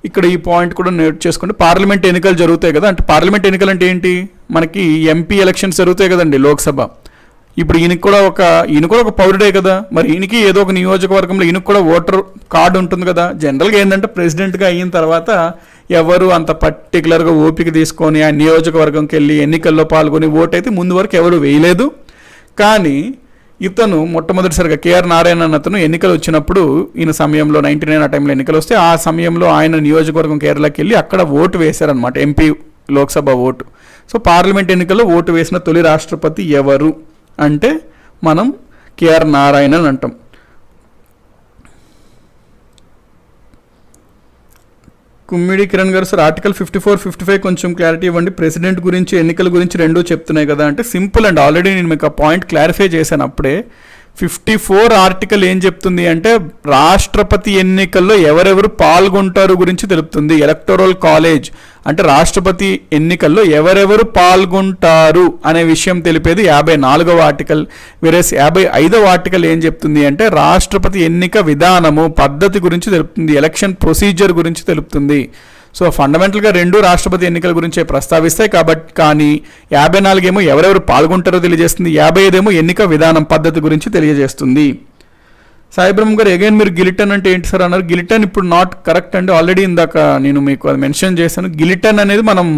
ఇక్కడ ఈ పాయింట్ కూడా నోట్ చేసుకోండి. పార్లమెంట్ ఎన్నికలు జరుగుతాయి కదా, అంటే పార్లమెంట్ ఎన్నికలు అంటే ఏంటి, మనకి ఎంపీ ఎలక్షన్స్ జరుగుతాయి కదండి, లోక్సభ. ఇప్పుడు ఈయనకు కూడా ఒక పౌరుడే కదా, మరి ఈయనకి ఏదో ఒక నియోజకవర్గంలో ఈయనకు కూడా ఓటర్ కార్డు ఉంటుంది కదా. జనరల్గా ఏంటంటే ప్రెసిడెంట్గా అయిన తర్వాత ఎవరు అంత పర్టికులర్గా ఓపిక తీసుకొని ఆ నియోజకవర్గంకి వెళ్ళి ఎన్నికల్లో పాల్గొని ఓటు అయితే ముందు వరకు ఎవరు వేయలేదు. కానీ ఇతను మొట్టమొదటిసారిగా కేఆర్ నారాయణ అతను ఎన్నికలు వచ్చినప్పుడు, ఈయన సమయంలో 99 ఆ టైంలో ఎన్నికలు వస్తే ఆ సమయంలో ఆయన నియోజకవర్గం కేరళకి వెళ్ళి అక్కడ ఓటు వేశారనమాట, ఎంపీ లోక్సభ ఓటు. సో పార్లమెంట్ ఎన్నికల్లో ఓటు వేసిన తొలి రాష్ట్రపతి ఎవరు అంటే మనం కేఆర్ నారాయణ అని అంటాం. కుమ్మిడి కిరణ్ గారు, సార్ ఆర్టికల్ 54, 55 కొంచెం క్లారిటీ ఇవ్వండి, ప్రెసిడెంట్ గురించి ఎన్నికల గురించి రెండూ చెప్తున్నాయి కదా అంటే. సింపుల్ అండ్, ఆల్రెడీ నేను మీకు ఆ పాయింట్ క్లారిఫై చేశాను అప్పుడే. 54 ఆర్టికల్ ఏం చెప్తుంది అంటే రాష్ట్రపతి ఎన్నికల్లో ఎవరెవరు పాల్గొంటారు గురించి తెలుపుతుంది. ఎలక్టోరల్ కాలేజ్ అంటే రాష్ట్రపతి ఎన్నికల్లో ఎవరెవరు పాల్గొంటారు అనే విషయం తెలిపేది 54వ ఆర్టికల్. వేరేస్ 55వ ఆర్టికల్ ఏం చెప్తుంది అంటే రాష్ట్రపతి ఎన్నిక విధానము పద్ధతి గురించి తెలుపుతుంది, ఎలక్షన్ ప్రొసీజర్ గురించి తెలుపుతుంది. సో ఫండమెంటల్గా రెండు రాష్ట్రపతి ఎన్నికల గురించే ప్రస్తావిస్తాయి కాబట్టి. కానీ 54 ఏమో ఎవరెవరు పాల్గొంటారో తెలియజేస్తుంది, 55 ఏమో ఎన్నిక విధానం పద్ధతి గురించి తెలియజేస్తుంది. సాయిబ్రహ్మ గారు, అగైన్ మీరు గిలిటన్ అంటే ఏంటి సార్ అన్నారు. గిలిటన్ ఇప్పుడు నాట్ కరెక్ట్ అండి, ఆల్రెడీ ఇందాక నేను మీకు అది మెన్షన్ చేశాను. గిలిటన్ అనేది మనం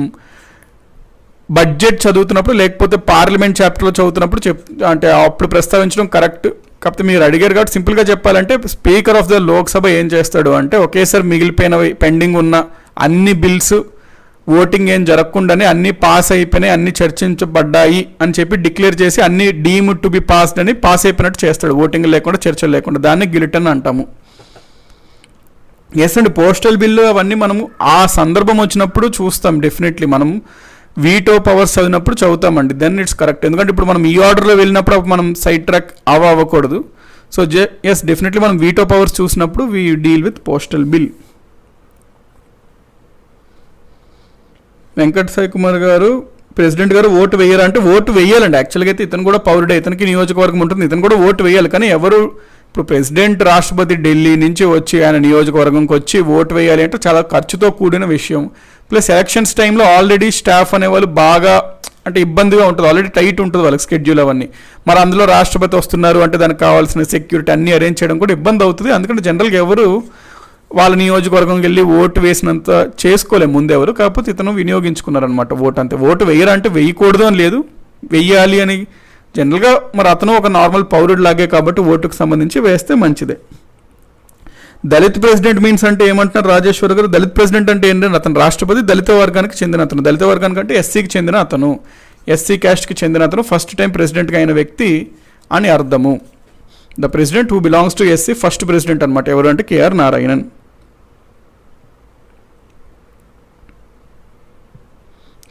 బడ్జెట్ చదువుతున్నప్పుడు లేకపోతే పార్లమెంట్ చాప్టర్లో చదువుతున్నప్పుడు అంటే అప్పుడు ప్రస్తావించడం కరెక్ట్. కాకపోతే మీరు అడిగారు కాబట్టి సింపుల్గా చెప్పాలంటే స్పీకర్ ఆఫ్ ద లోక్సభ ఏం చేస్తాడు అంటే ఒకేసారి మిగిలిపోయినవి పెండింగ్ ఉన్న అన్ని బిల్స్ ఓటింగ్ ఏం జరగకుండానే అన్నీ పాస్ అయిపోయినాయి, అన్నీ చర్చించబడ్డాయి అని చెప్పి డిక్లేర్ చేసి అన్ని డీమ్డ్ టు బి పాస్డ్ అని పాస్ అయిపోయినట్టు చేస్తాడు, ఓటింగ్ లేకుండా చర్చలు లేకుండా. దాన్ని గిలిటన్ అంటాము. ఎస్ అండి, పోస్టల్ బిల్లు అవన్నీ మనము ఆ సందర్భం వచ్చినప్పుడు చూస్తాం. డెఫినెట్లీ మనం వీటో పవర్స్ చదివినప్పుడు చదువుతామండి, దెన్ ఇట్స్ కరెక్ట్. ఎందుకంటే ఇప్పుడు మనం ఈ ఆర్డర్లో వెళ్ళినప్పుడు మనం సైడ్ ట్రాక్ అవ్వకూడదు. సో ఎస్ డెఫినెట్లీ మనం వీటో పవర్స్ చూసినప్పుడు we deal with postal bill. Venkata Sai Kumar గారు, ప్రెసిడెంట్ గారు ఓటు వేయాలంటే అంటే ఓటు వేయాలండి. యాక్చువల్గా అయితే ఇతను కూడా పౌరుడే, ఇతనికి నియోజకవర్గం ఉంటుంది, ఇతను కూడా ఓటు వేయాలి. కానీ ఎవరు ఇప్పుడు ప్రెసిడెంట్ రాష్ట్రపతి ఢిల్లీ నుంచి వచ్చి ఆయన నియోజకవర్గంకి వచ్చి ఓటు వేయాలి అంటే చాలా ఖర్చుతో కూడిన విషయం. ప్లస్ ఎలక్షన్స్ టైంలో ఆల్రెడీ స్టాఫ్ అనేవాళ్ళు బాగా అంటే ఇబ్బందిగా ఉంటుంది, ఆల్రెడీ టైట్ ఉంటుంది వాళ్ళకి స్కెడ్యూల్ అవన్నీ. మరి అందులో రాష్ట్రపతి వస్తున్నారు అంటే దానికి కావాల్సిన సెక్యూరిటీ అన్నీ అరేంజ్ చేయడం కూడా ఇబ్బంది అవుతుంది. అందుకంటే జనరల్గా ఎవరు వాళ్ళ నియోజకవర్గంకి వెళ్ళి ఓటు వేసినంత చేసుకోలేము ముందెవరు. కాకపోతే ఇతను వినియోగించుకున్నారనమాట ఓటు. అంతే, ఓటు వేయాలంటే వేయకూడదు అని లేదు, వెయ్యాలి అని జనరల్గా. మరి అతను ఒక నార్మల్ పౌరుడు లాగే కాబట్టి ఓటుకు సంబంధించి వేస్తే మంచిదే. దళిత్ ప్రెసిడెంట్ మీన్స్ అంటే ఏమంటున్నారు రాజేశ్వర్ గారు? దళిత్ ప్రెసిడెంట్ అంటే ఏంటంటే అతను రాష్ట్రపతి, దళిత వర్గానికి చెందిన అతను. దళిత వర్గానికి అంటే ఎస్సీకి చెందిన అతను, ఎస్సీ క్యాస్ట్కి చెందిన అతను ఫస్ట్ టైం ప్రెసిడెంట్గా అయిన వ్యక్తి అని అర్థము. The president who belongs to SC first president అనమాట. ఎవరు అంటే కేఆర్ నారాయణన్.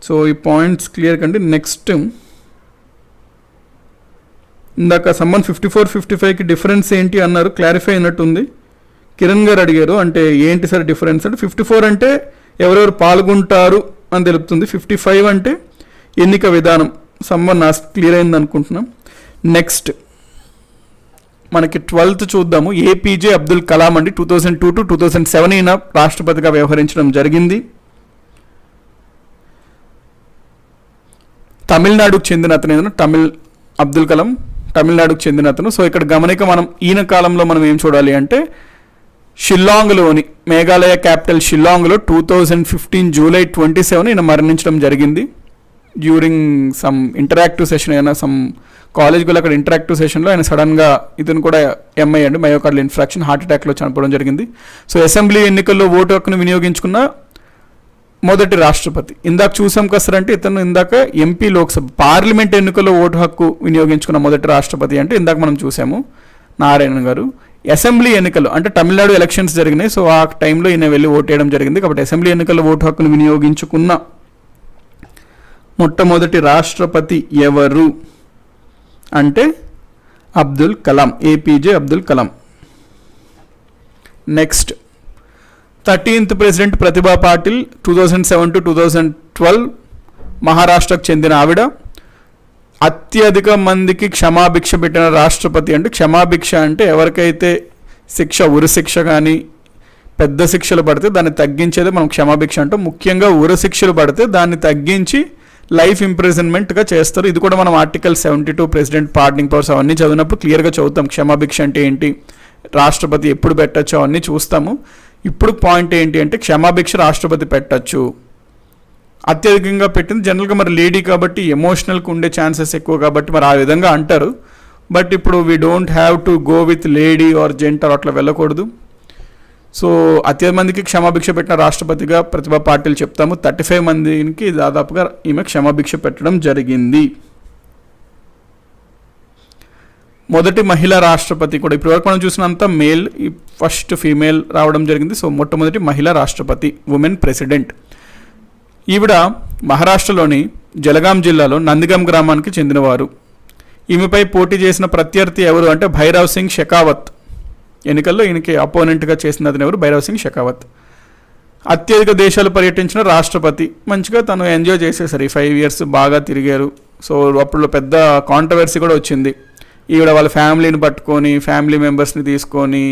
సో ఈ పాయింట్స్ క్లియర్ కండి. నెక్స్ట్, ఇందాక సమ్మన్ 54, 55కి డిఫరెన్స్ ఏంటి అన్నారు, క్లారిఫై అయినట్టుంది. కిరణ్ గారు అడిగారు అంటే ఏంటి సార్ డిఫరెన్స్ అంటే 54 అంటే ఎవరెవరు పాల్గొంటారు అని తెలుపుతుంది, 55 అంటే ఎన్నిక విధానం. సమ్మన్ క్లియర్ అయింది అనుకుంటున్నాం. నెక్స్ట్ మనకి 12th చూద్దాము. ఏపీజే అబ్దుల్ కలాం అండి. 2002 to 2007 ఈయన రాష్ట్రపతిగా వ్యవహరించడం జరిగింది. తమిళనాడుకు చెందిన అతను, అబ్దుల్ కలాం తమిళనాడుకు చెందిన అతను. సో ఇక్కడ గమనిక మనం ఈయన కాలంలో మనం ఏం చూడాలి అంటే షిల్లాంగ్లోని మేఘాలయ క్యాపిటల్ షిల్లాంగ్లో 2015 జూలై 27 ఈయన మరణించడం జరిగింది. డ్యూరింగ్ సమ్ ఇంటరాక్టివ్ సెషన్, అయినా సమ్ కాలేజ్కి వెళ్ళి అక్కడ ఇంటరాక్టివ్ సెషన్లో ఆయన సడన్గా ఇతను కూడా ఎంఐ అండి, మయోకార్డియల్ ఇన్ఫ్రాక్షన్, హార్ట్ అటాక్లో చనిపోవడం జరిగింది. సో అసెంబ్లీ ఎన్నికల్లో ఓటు హక్కును వినియోగించుకున్న మొదటి రాష్ట్రపతి. ఇందాక చూసాం కసరంటే ఇతను ఇందాక ఎంపీ లోక్సభ పార్లమెంట్ ఎన్నికల్లో ఓటు హక్కు వినియోగించుకున్న మొదటి రాష్ట్రపతి అంటే ఇందాక మనం చూసాము నారాయణ గారు. అసెంబ్లీ ఎన్నికలు అంటే తమిళనాడు ఎలక్షన్స్ జరిగినాయి. సో ఆ టైంలో ఈయన వెళ్ళి ఓటు వేయడం జరిగింది. కాబట్టి అసెంబ్లీ ఎన్నికల్లో ఓటు హక్కును వినియోగించుకున్న మొట్టమొదటి రాష్ట్రపతి ఎవరు అంటే Abdul Kalam, APJ Abdul Kalam. Next 13th president Pratibha Patil 2007 to 2012 మహారాష్ట్రకు చెందిన ఆవిడ. అత్యధిక మందికి క్షమాభిక్ష పెట్టిన రాష్ట్రపతి. అంటే క్షమాభిక్ష అంటే ఎవరికైతే శిక్ష ఉరిశిక్ష కానీ పెద్ద శిక్షలు పడితే దాన్ని తగ్గించేది మనం క్షమాభిక్ష అంటాం. ముఖ్యంగా ఉరిశిక్షలు పడితే దాన్ని తగ్గించి లైఫ్ ఇంప్రిజన్మెంట్గా చేస్తారు. ఇది కూడా మనం ఆర్టికల్ 72 ప్రెసిడెంట్ పార్డనింగ్ పవర్స్ అవన్నీ చదివినప్పుడు క్లియర్గా చదువుతాం. క్షమాభిక్ష అంటే ఏంటి, రాష్ట్రపతి ఎప్పుడు పెట్టచ్చు అవన్నీ చూస్తాము. ఇప్పుడు పాయింట్ ఏంటి అంటే క్షమాభిక్ష రాష్ట్రపతి పెట్టచ్చు. అత్యధికంగా పెట్టింది జనరల్గా మరి లేడీ కాబట్టి ఎమోషనల్కి ఉండే ఛాన్సెస్ ఎక్కువ కాబట్టి మరి ఆ విధంగా అంటారు. బట్ ఇప్పుడు we don't have to go with lady or gent అట్లా వెళ్ళకూడదు. సో అత్యధిక మందికి క్షమాభిక్ష పెట్టిన రాష్ట్రపతిగా ప్రతిభా పాటిల్ చెప్తాము. 35 మందికి దాదాపుగా ఈమె క్షమాభిక్ష పెట్టడం జరిగింది. మొదటి మహిళా రాష్ట్రపతి కూడా ఇప్పటివరకు మనం చూసినంత మేల్, ఫస్ట్ ఫీమేల్ రావడం జరిగింది. సో మొట్టమొదటి మహిళా రాష్ట్రపతి, ఉమెన్ ప్రెసిడెంట్. ఈవిడ మహారాష్ట్రలోని జలగాం జిల్లాలో నందిగాం గ్రామానికి చెందినవారు. ఈమెపై పోటీ చేసిన ప్రత్యర్థి ఎవరు అంటే భైరవ్ సింగ్ షెకావత్. ఎన్నికల్లో ఈయనకి అపోనెంట్గా చేసిన అతను ఎవరు, భైరవ్ సింగ్ షెకావత్. అత్యధిక దేశాలు పర్యటించిన రాష్ట్రపతి. మంచిగా తను ఎంజాయ్ చేసేసారు. ఈ 5 years బాగా తిరిగారు. సో అప్పుడు పెద్ద కాంట్రవర్సీ కూడా వచ్చింది. ఈవిడ వాళ్ళ ఫ్యామిలీని పట్టుకొని, ఫ్యామిలీ మెంబర్స్ని తీసుకొని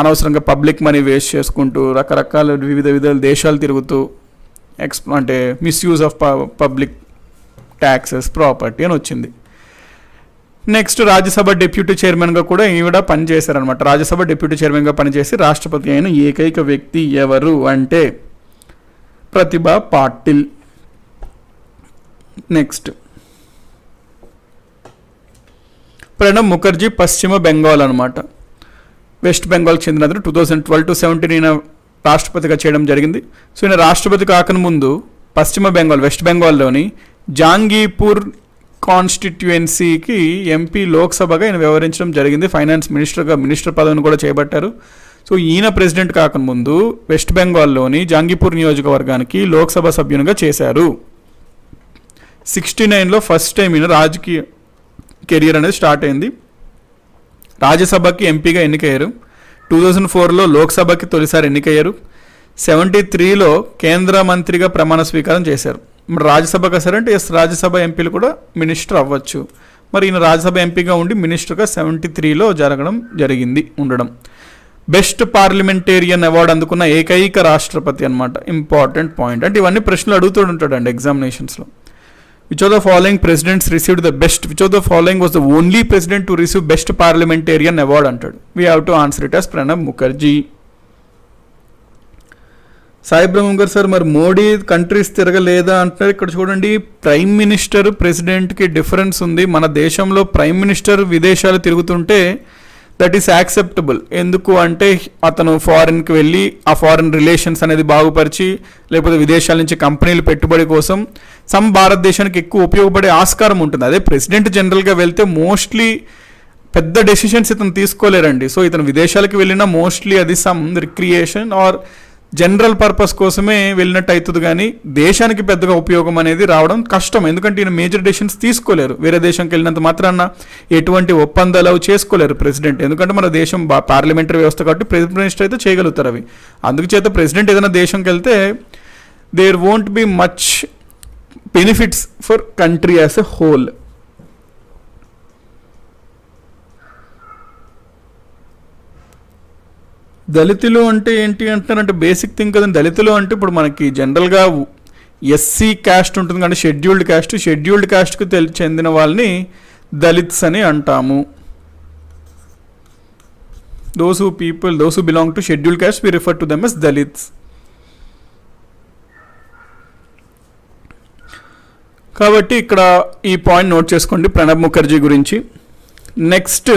అనవసరంగా పబ్లిక్ మనీ వేస్ట్ చేసుకుంటూ రకరకాల వివిధ దేశాలు తిరుగుతూ అంటే misuse of public taxes, property అని వచ్చింది. నెక్స్ట్ రాజ్యసభ డిప్యూటీ చైర్మన్గా కూడా ఈవిడ పనిచేశారనమాట. రాజ్యసభ డిప్యూటీ చైర్మన్గా పనిచేసి రాష్ట్రపతి అయిన ఏకైక వ్యక్తి ఎవరు అంటే ప్రతిభా పాటిల్. నెక్స్ట్ ప్రణబ్ ముఖర్జీ పశ్చిమ బెంగాల్ అనమాట. వెస్ట్ బెంగాల్కి చెందిన 2012 to 2017 ఈయన రాష్ట్రపతిగా చేయడం జరిగింది. సో ఈయన రాష్ట్రపతి కాకముందు పశ్చిమ బెంగాల్, వెస్ట్ బెంగాల్లోని జాంగీపూర్ కాన్స్టిట్యుయెన్సీకి ఎంపీ లోక్సభగా ఈయన వ్యవహరించడం జరిగింది. ఫైనాన్స్ మినిస్టర్ పదవిని కూడా చేపట్టారు. సో ఈయన ప్రెసిడెంట్ కాకముందు వెస్ట్ బెంగాల్లోని జాంగీపూర్ నియోజకవర్గానికి లోక్సభ సభ్యునిగా చేశారు. 69లో ఫస్ట్ టైం ఈయన రాజకీయ కెరియర్ అనేది స్టార్ట్ అయింది. రాజ్యసభకి ఎంపీగా ఎన్నికయ్యారు. 2004లో లోక్సభకి తొలిసారి ఎన్నికయ్యారు. 73లో కేంద్ర మంత్రిగా ప్రమాణ స్వీకారం చేశారు. మరి రాజ్యసభకు వస్తారంటే రాజ్యసభ ఎంపీలు కూడా మినిస్టర్ అవ్వచ్చు. మరి ఈయన రాజ్యసభ ఎంపీగా ఉండి మినిస్టర్గా 73లో ఉండడం. బెస్ట్ పార్లమెంటేరియన్ అవార్డు అందుకున్న ఏకైక రాష్ట్రపతి అనమాట. Important point. అంటే ఇవన్నీ ప్రశ్నలు అడుగుతుంటాడండి ఎగ్జామినేషన్స్లో. Which of the following presidents received the best? Which of the following was the only president to receive best parliamentarian award అంటాడు. We have to answer it as Pranab Mukherjee. Sai Brahmamgaru sir మరి Modi countries తిరగలేదా అంటారు. ఇక్కడ చూడండి, prime minister ప్రెసిడెంట్కి difference ఉంది. మన దేశంలో prime minister విదేశాలు తిరుగుతుంటే దట్ ఈస్ యాక్సెప్టబుల్. ఎందుకు అంటే అతను ఫారిన్కి వెళ్ళి ఆ ఫారిన్ రిలేషన్స్ అనేది బాగుపరిచి లేకపోతే విదేశాల నుంచి కంపెనీలు పెట్టుబడి కోసం భారతదేశానికి ఎక్కువ ఉపయోగపడే ఆస్కారం ఉంటుంది. అదే ప్రెసిడెంట్ జనరల్గా వెళ్తే మోస్ట్లీ పెద్ద డెసిషన్స్ ఇతను తీసుకోలేరండి. సో ఇతను విదేశాలకు వెళ్ళినా మోస్ట్లీ అది some recreation or general purpose కోసమే వెళ్ళినట్టు అవుతుంది. కానీ దేశానికి పెద్దగా ఉపయోగం అనేది రావడం కష్టం. ఎందుకంటే ఈయన మేజర్ డెసిషన్స్ తీసుకోలేరు. వేరే దేశంకి వెళ్ళినంత మాత్రాన ఎటువంటి ఒప్పందాలు అవి చేసుకోలేరు ప్రెసిడెంట్. ఎందుకంటే మన దేశం పార్లమెంటరీ వ్యవస్థ కాబట్టి ప్రెసిడెంట్ మినిస్టర్ అయితే చేయగలుగుతారు అవి. అందుచేత ప్రెసిడెంట్ ఏదైనా దేశంకి వెళ్తే there won't be much benefits for country as a whole. దళితులు అంటే ఏంటి అంటారంటే బేసిక్ థింగ్ కదండి. దళితులు అంటే ఇప్పుడు మనకి జనరల్గా ఎస్సీ క్యాస్ట్ ఉంటుంది కానీ షెడ్యూల్డ్ క్యాస్ట్కి చెందిన వాళ్ళని దళిత్స్ అని అంటాము. Those who belong to scheduled caste we refer to them as Dalits. కాబట్టి ఇక్కడ ఈ పాయింట్ నోట్ చేసుకోండి ప్రణబ్ ముఖర్జీ గురించి. నెక్స్ట్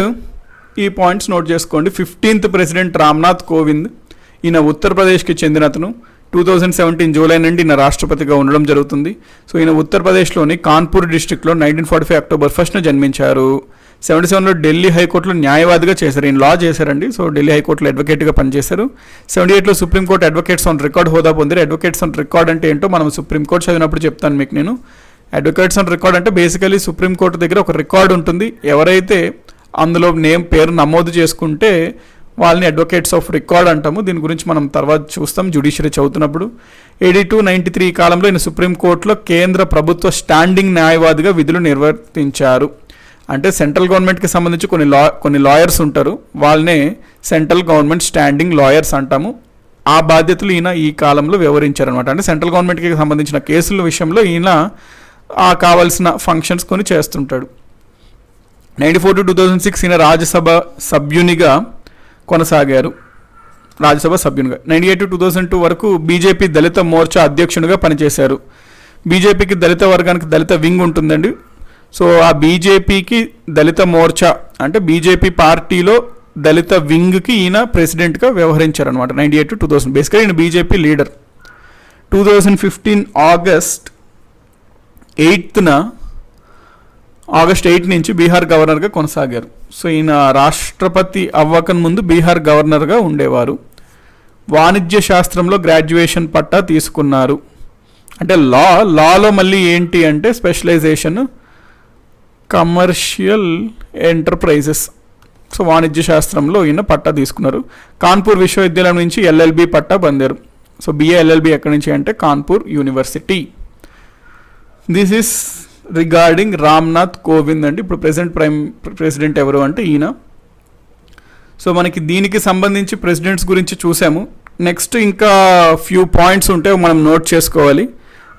ఈ పాయింట్స్ నోట్ చేసుకోండి. 15th president Ramnath Kovind. ఈయన ఉత్తరప్రదేశ్కి చెందిన అతను. 2017 జూలై నుండి ఈయన రాష్ట్రపతిగా ఉండడం జరుగుతుంది. సో ఈయన ఉత్తరప్రదేశ్లోని కాన్పూర్ డిస్ట్రిక్ట్లో 1945 అక్టోబర్ 1st జన్మించారు. 77లో ఢిల్లీ హైకోర్టులో న్యాయవాదిగా చేశారు. ఈయన లా చేశారండి. సో ఢిల్లీ హైకోర్టులో అడ్వకేట్గా పనిచేశారు. 78లో సుప్రీంకోర్టు అడ్వకేట్స్ ఆన్ రికార్డ్ హోదా పొందారు. అడ్వకేట్స్ ఆన్ రికార్డ్ అంటే ఏంటో మనం సుప్రీంకోర్టు చదివినప్పుడు చెప్తాను మీకు నేను. అడ్వకేట్స్ ఆన్ రికార్డ్ అంటే బేసికలీ సుప్రీంకోర్టు దగ్గర ఒక రికార్డు ఉంటుంది. ఎవరైతే అందులో పేరు నమోదు చేసుకుంటే వాళ్ళని అడ్వకేట్స్ ఆఫ్ రికార్డ్ అంటాము. దీని గురించి మనం తర్వాత చూస్తాం జ్యుడిషియరీ చదువుతున్నప్పుడు. 82-93 కాలంలో ఈయన సుప్రీంకోర్టులో కేంద్ర ప్రభుత్వ స్టాండింగ్ న్యాయవాదిగా విధులు నిర్వర్తించారు. అంటే సెంట్రల్ గవర్నమెంట్కి సంబంధించి కొన్ని లాయర్స్ ఉంటారు, వాళ్ళనే సెంట్రల్ గవర్నమెంట్ స్టాండింగ్ లాయర్స్ అంటాము. ఆ బాధ్యతలు ఈయన ఈ కాలంలో వ్యవహరించారనమాట. అంటే సెంట్రల్ గవర్నమెంట్కి సంబంధించిన కేసుల విషయంలో ఈయన కావాల్సిన ఫంక్షన్స్ కొన్ని చేస్తుంటాడు. 94-2006 ఈయన రాజ్యసభ సభ్యునిగా కొనసాగారు. 98-2002 వరకు బీజేపీ దళిత మోర్చా అధ్యక్షునిగా పనిచేశారు. బీజేపీకి దళిత వర్గానికి దళిత వింగ్ ఉంటుందండి. సో ఆ బీజేపీకి దళిత మోర్చా అంటే బీజేపీ పార్టీలో దళిత వింగ్కి ఈయన ప్రెసిడెంట్గా వ్యవహరించారనమాట. 98-2000 బేసిక్గా ఈయన బీజేపీ లీడర్. 2015 ఆగస్ట్ 8 నుంచి బీహార్ గవర్నర్గా కొనసాగారు. సో ఈయన రాష్ట్రపతి అవ్వకం ముందు బీహార్ గవర్నర్గా ఉండేవారు. వాణిజ్య శాస్త్రంలో గ్రాడ్యుయేషన్ పట్టా తీసుకున్నారు. అంటే లాలో మళ్ళీ ఏంటి అంటే స్పెషలైజేషన్ కమర్షియల్ ఎంటర్ప్రైజెస్. సో వాణిజ్య శాస్త్రంలో ఈయన పట్టా తీసుకున్నారు. కాన్పూర్ విశ్వవిద్యాలయం నుంచి ఎల్ఎల్బి పట్టా పొందారు. సో బిఏ ఎల్ఎల్బి ఎక్కడి నుంచి అంటే Kanpur university. This is regarding Ramnath Kovind అండి. ఇప్పుడు ప్రెసిడెంట్ ఎవరు అంటే ఈయన. సో మనకి దీనికి సంబంధించి ప్రెసిడెంట్స్ గురించి చూసాము. నెక్స్ట్ ఇంకా ఫ్యూ పాయింట్స్ ఉంటే మనం నోట్ చేసుకోవాలి.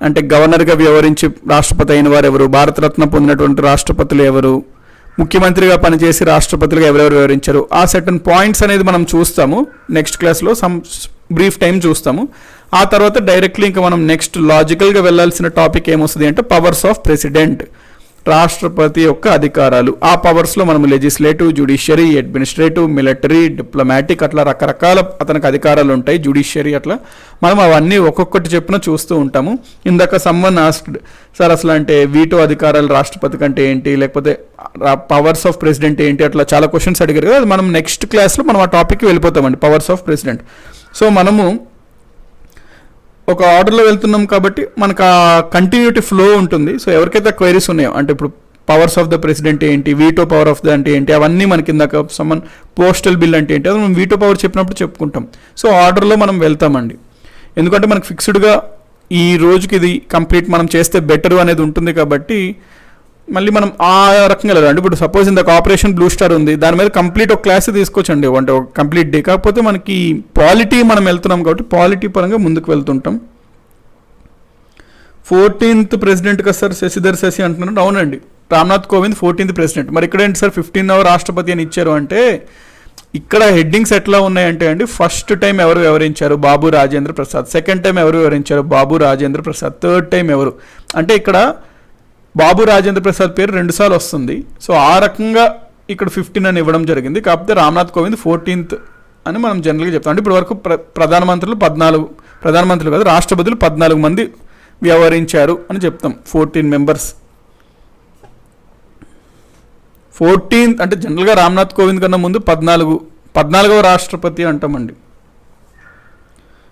అంటే గవర్నర్గా వ్యవహరించి రాష్ట్రపతి అయిన వారు ఎవరు, భారతరత్న పొందినటువంటి రాష్ట్రపతులు ఎవరు, ముఖ్యమంత్రిగా పనిచేసి రాష్ట్రపతులుగా ఎవరెవరు వివరించారు, ఆ సర్టన్ పాయింట్స్ అనేది మనం చూస్తాము నెక్స్ట్ క్లాస్లో. బ్రీఫ్ టైం చూస్తాము. ఆ తర్వాత డైరెక్ట్లీ ఇంకా మనం నెక్స్ట్ లాజికల్గా వెళ్ళాల్సిన టాపిక్ ఏమొస్తుంది అంటే పవర్స్ ఆఫ్ ప్రెసిడెంట్, రాష్ట్రపతి యొక్క అధికారాలు. ఆ పవర్స్లో మనం legislative, judiciary, administrative, military, diplomatic అట్లా రకరకాల అతనికి అధికారాలు ఉంటాయి. జ్యుడిషియరీ అట్లా మనం అవన్నీ ఒక్కొక్కటి చెప్పిన చూస్తూ ఉంటాము. ఇందాక సమ్వన్ ఆస్క్డ్ సార్ అసలు అంటే వీటో అధికారాలు రాష్ట్రపతి కంటే ఏంటి, లేకపోతే పవర్స్ ఆఫ్ ప్రెసిడెంట్ ఏంటి, అట్లా చాలా క్వశ్చన్స్ అడిగారు కదా. అది మనం నెక్స్ట్ క్లాస్లో మనం ఆ టాపిక్కి వెళ్ళిపోతామండి, పవర్స్ ఆఫ్ ప్రెసిడెంట్. సో మనము ఒక ఆర్డర్లో వెళ్తున్నాం కాబట్టి మనకు ఆ కంటిన్యూటీ ఫ్లో ఉంటుంది. సో ఎవరికైతే క్వైరీస్ ఉన్నాయో అంటే ఇప్పుడు పవర్స్ ఆఫ్ ద ప్రెసిడెంట్ ఏంటి, వీటో పవర్ ఆఫ్ ద అంటే ఏంటి, అవన్నీ మనకి ఇందాక సమ్మన్ పోస్టల్ బిల్ అంటే ఏంటి, అది మనం వీటో పవర్ చెప్పినప్పుడు చెప్పుకుంటాం. సో ఆర్డర్లో మనం వెళ్తామండి. ఎందుకంటే మనకు ఫిక్స్డ్గా ఈ రోజుకి ఇది కంప్లీట్ మనం చేస్తే బెటర్ అనేది ఉంటుంది కాబట్టి మళ్ళీ మనం ఆ రకంగా వెళ్ళాలి. ఇప్పుడు సపోజ్ ఇందాక ఆపరేషన్ బ్లూ స్టార్ ఉంది, దాని మీద కంప్లీట్ ఒక క్లాస్ తీసుకోవచ్చండి, అంటే ఒక కంప్లీట్ డే. కాకపోతే మనకి పాలిటీ మనం వెళ్తున్నాం కాబట్టి పాలిటీ పరంగా ముందుకు వెళ్తుంటాం. 14th ప్రెసిడెంట్ కదా సార్ శశిధర్ శశి అంటున్నారు. అవునండి, రామ్నాథ్ కోవింద్ 14th ప్రెసిడెంట్. మరి ఇక్కడ ఏంటి సార్ 15వ రాష్ట్రపతి అని ఇచ్చారు అంటే ఇక్కడ హెడ్డింగ్స్ ఎట్లా ఉన్నాయంటే అండి, ఫస్ట్ టైం ఎవరు వివరించారు, బాబు రాజేంద్ర ప్రసాద్. సెకండ్ టైం ఎవరు వివరించారు, బాబు రాజేంద్ర ప్రసాద్. థర్డ్ టైం ఎవరు అంటే ఇక్కడ బాబు రాజేంద్ర ప్రసాద్ పేరు 2 సార్లు వస్తుంది. సో ఆ రకంగా ఇక్కడ 15 అని ఇవ్వడం జరిగింది. కాకపోతే రామ్నాథ్ కోవింద్ 14th అని మనం జనరల్గా చెప్తాం. అంటే ఇప్పుడు వరకు ప్రధానమంత్రులు 14, ప్రధానమంత్రులు కాదు రాష్ట్రపతులు 14 మంది వ్యవహరించారు అని చెప్తాం. 14 మెంబర్స్. 14th అంటే జనరల్గా రామ్నాథ్ కోవింద్ కన్నా ముందు 14వ రాష్ట్రపతి అంటామండి.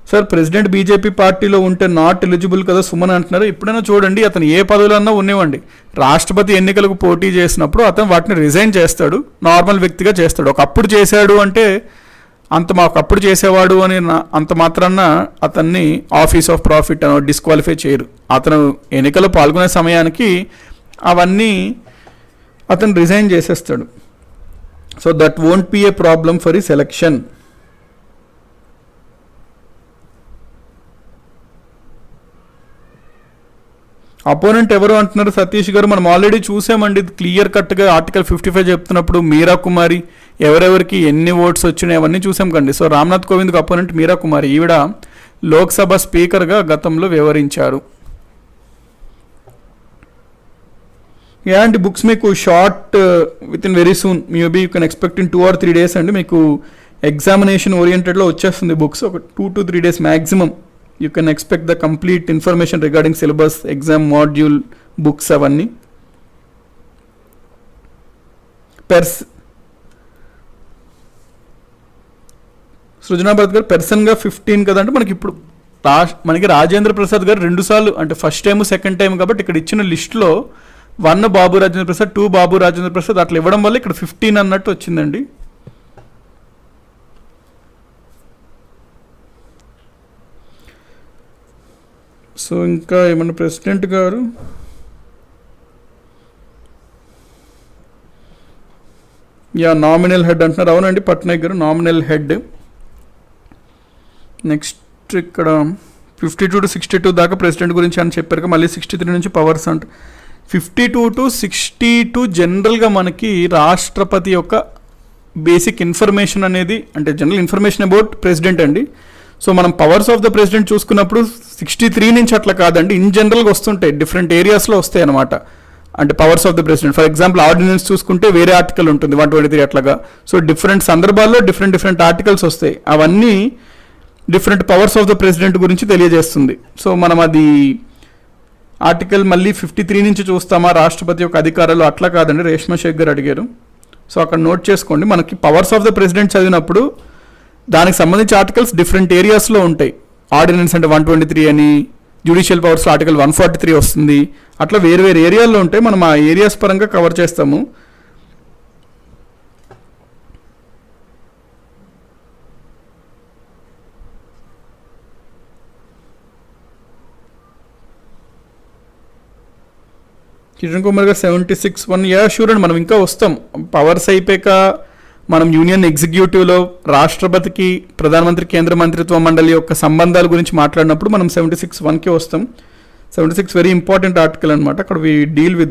సార్ ప్రెసిడెంట్ బీజేపీ పార్టీలో ఉంటే నాట్ ఎలిజిబుల్ కదా సుమన్ అంటున్నారు. ఎప్పుడైనా చూడండి అతను ఏ పదవులన్నా ఉన్నవండి, రాష్ట్రపతి ఎన్నికలకు పోటీ చేసినప్పుడు అతను వాటిని రిజైన్ చేస్తాడు, నార్మల్ వ్యక్తిగా చేస్తాడు. ఒకప్పుడు చేశాడు అంటే ఒకప్పుడు చేసేవాడు అని అంత మాత్రాన అతన్ని ఆఫీస్ ఆఫ్ ప్రాఫిట్ అని డిస్క్వాలిఫై చేయరు. అతను ఎన్నికల్లో పాల్గొనే సమయానికి అవన్నీ అతను రిజైన్ చేసేస్తాడు. So that won't be A problem for his election. Opponent ఎవరు అంటున్నారు సతీష్ గారు, మనం ఆల్రెడీ చూసామండి క్లియర్ కట్గా ఆర్టికల్ 55 చెప్తున్నప్పుడు మీరా కుమారి ఎవరెవరికి ఎన్ని ఓట్స్ వచ్చినాయి అవన్నీ చూసాం కండి. సో రామ్నాథ్ కోవింద్కి అపోనెంట్ మీరా కుమారి, ఈవిడ లోక్సభ స్పీకర్గా గతంలో వ్యవహరించారు. అండ్ బుక్స్ మీకు short with in very soon, maybe you can expect in 2 or 3 days అండి. మీకు ఎగ్జామినేషన్ ఓరియంటెడ్లో వచ్చేస్తుంది బుక్స్, ఒక 2 to 3 days maximum. You can expect the complete information regarding syllabus, exam module, books అవన్నీ. సృజనాభరత్ గారు పర్సన్గా 15 కదంటే మనకి ఇప్పుడు మనకి రాజేంద్ర ప్రసాద్ గారు 2 సార్లు అంటే ఫస్ట్ టైం సెకండ్ టైం కాబట్టి ఇక్కడ ఇచ్చిన లిస్టులో 1 బాబు రాజేంద్ర ప్రసాద్, 2 బాబు రాజేంద్ర ప్రసాద్ అట్లా ఇవ్వడం వల్ల ఇక్కడ 15 అన్నట్టు వచ్చిందండి. సో ఇంకా ఏమన్నా ప్రెసిడెంట్ గారు నామినల్ హెడ్ అంటున్నారు. అవునండి, పట్నాయక్ గారు నామినల్ హెడ్. నెక్స్ట్ ఇక్కడ 52 to 62 దాకా ప్రెసిడెంట్ గురించి అని చెప్పారు. మళ్ళీ 63 నుంచి పవర్స్ అంట. 52 to 62 జనరల్గా మనకి రాష్ట్రపతి యొక్క బేసిక్ ఇన్ఫర్మేషన్ అనేది, అంటే జనరల్ ఇన్ఫర్మేషన్ అబౌట్ ప్రెసిడెంట్ అండి. సో మనం పవర్స్ ఆఫ్ ద ప్రెసిడెంట్ చూసుకున్నప్పుడు 63 నుంచి అట్లా కాదండి, ఇన్ జనరల్గా వస్తుంటాయి, డిఫరెంట్ ఏరియాస్లో వస్తాయి అనమాట. అంటే powers of the president, for example ordinance చూసుకుంటే వేరే ఆర్టికల్ ఉంటుంది 123 అట్లాగా. సో డిఫరెంట్ సందర్భాల్లో డిఫరెంట్ ఆర్టికల్స్ వస్తాయి. అవన్నీ different powers of the president గురించి తెలియజేస్తుంది. సో మనం అది ఆర్టికల్ మళ్ళీ 53 నుంచి చూస్తామా రాష్ట్రపతి యొక్క అధికారాలు, అట్లా కాదండి. రేష్మా షేక్ గారు అడిగారు. సో అక్కడ నోట్ చేసుకోండి. మనకి పవర్స్ ఆఫ్ ద ప్రెసిడెంట్ చదివినప్పుడు దానికి సంబంధించి ఆర్టికల్స్ డిఫరెంట్ ఏరియాస్లో ఉంటాయి. ఆర్డినెన్స్ అంటే 123 అని, జ్యుడిషియల్ పవర్స్లో ఆర్టికల్ 143 వస్తుంది. అట్లా వేరు వేరు ఏరియాల్లో ఉంటాయి. మనం ఆ ఏరియాస్ పరంగా కవర్ చేస్తాము. కిరణ్ కుమార్ గారు 76(1) షూర్ అండి, మనం ఇంకా వస్తాం. పవర్స్ అయిపోయాక మనం యూనియన్ ఎగ్జిక్యూటివ్లో రాష్ట్రపతికి ప్రధానమంత్రి కేంద్ర మంత్రిత్వ మండలి యొక్క సంబంధాల గురించి మాట్లాడినప్పుడు మనం 76(1)కి వస్తాం. 76 వెరీ ఇంపార్టెంట్ ఆర్టికల్ అనమాట. అక్కడ వి డీల్ విత్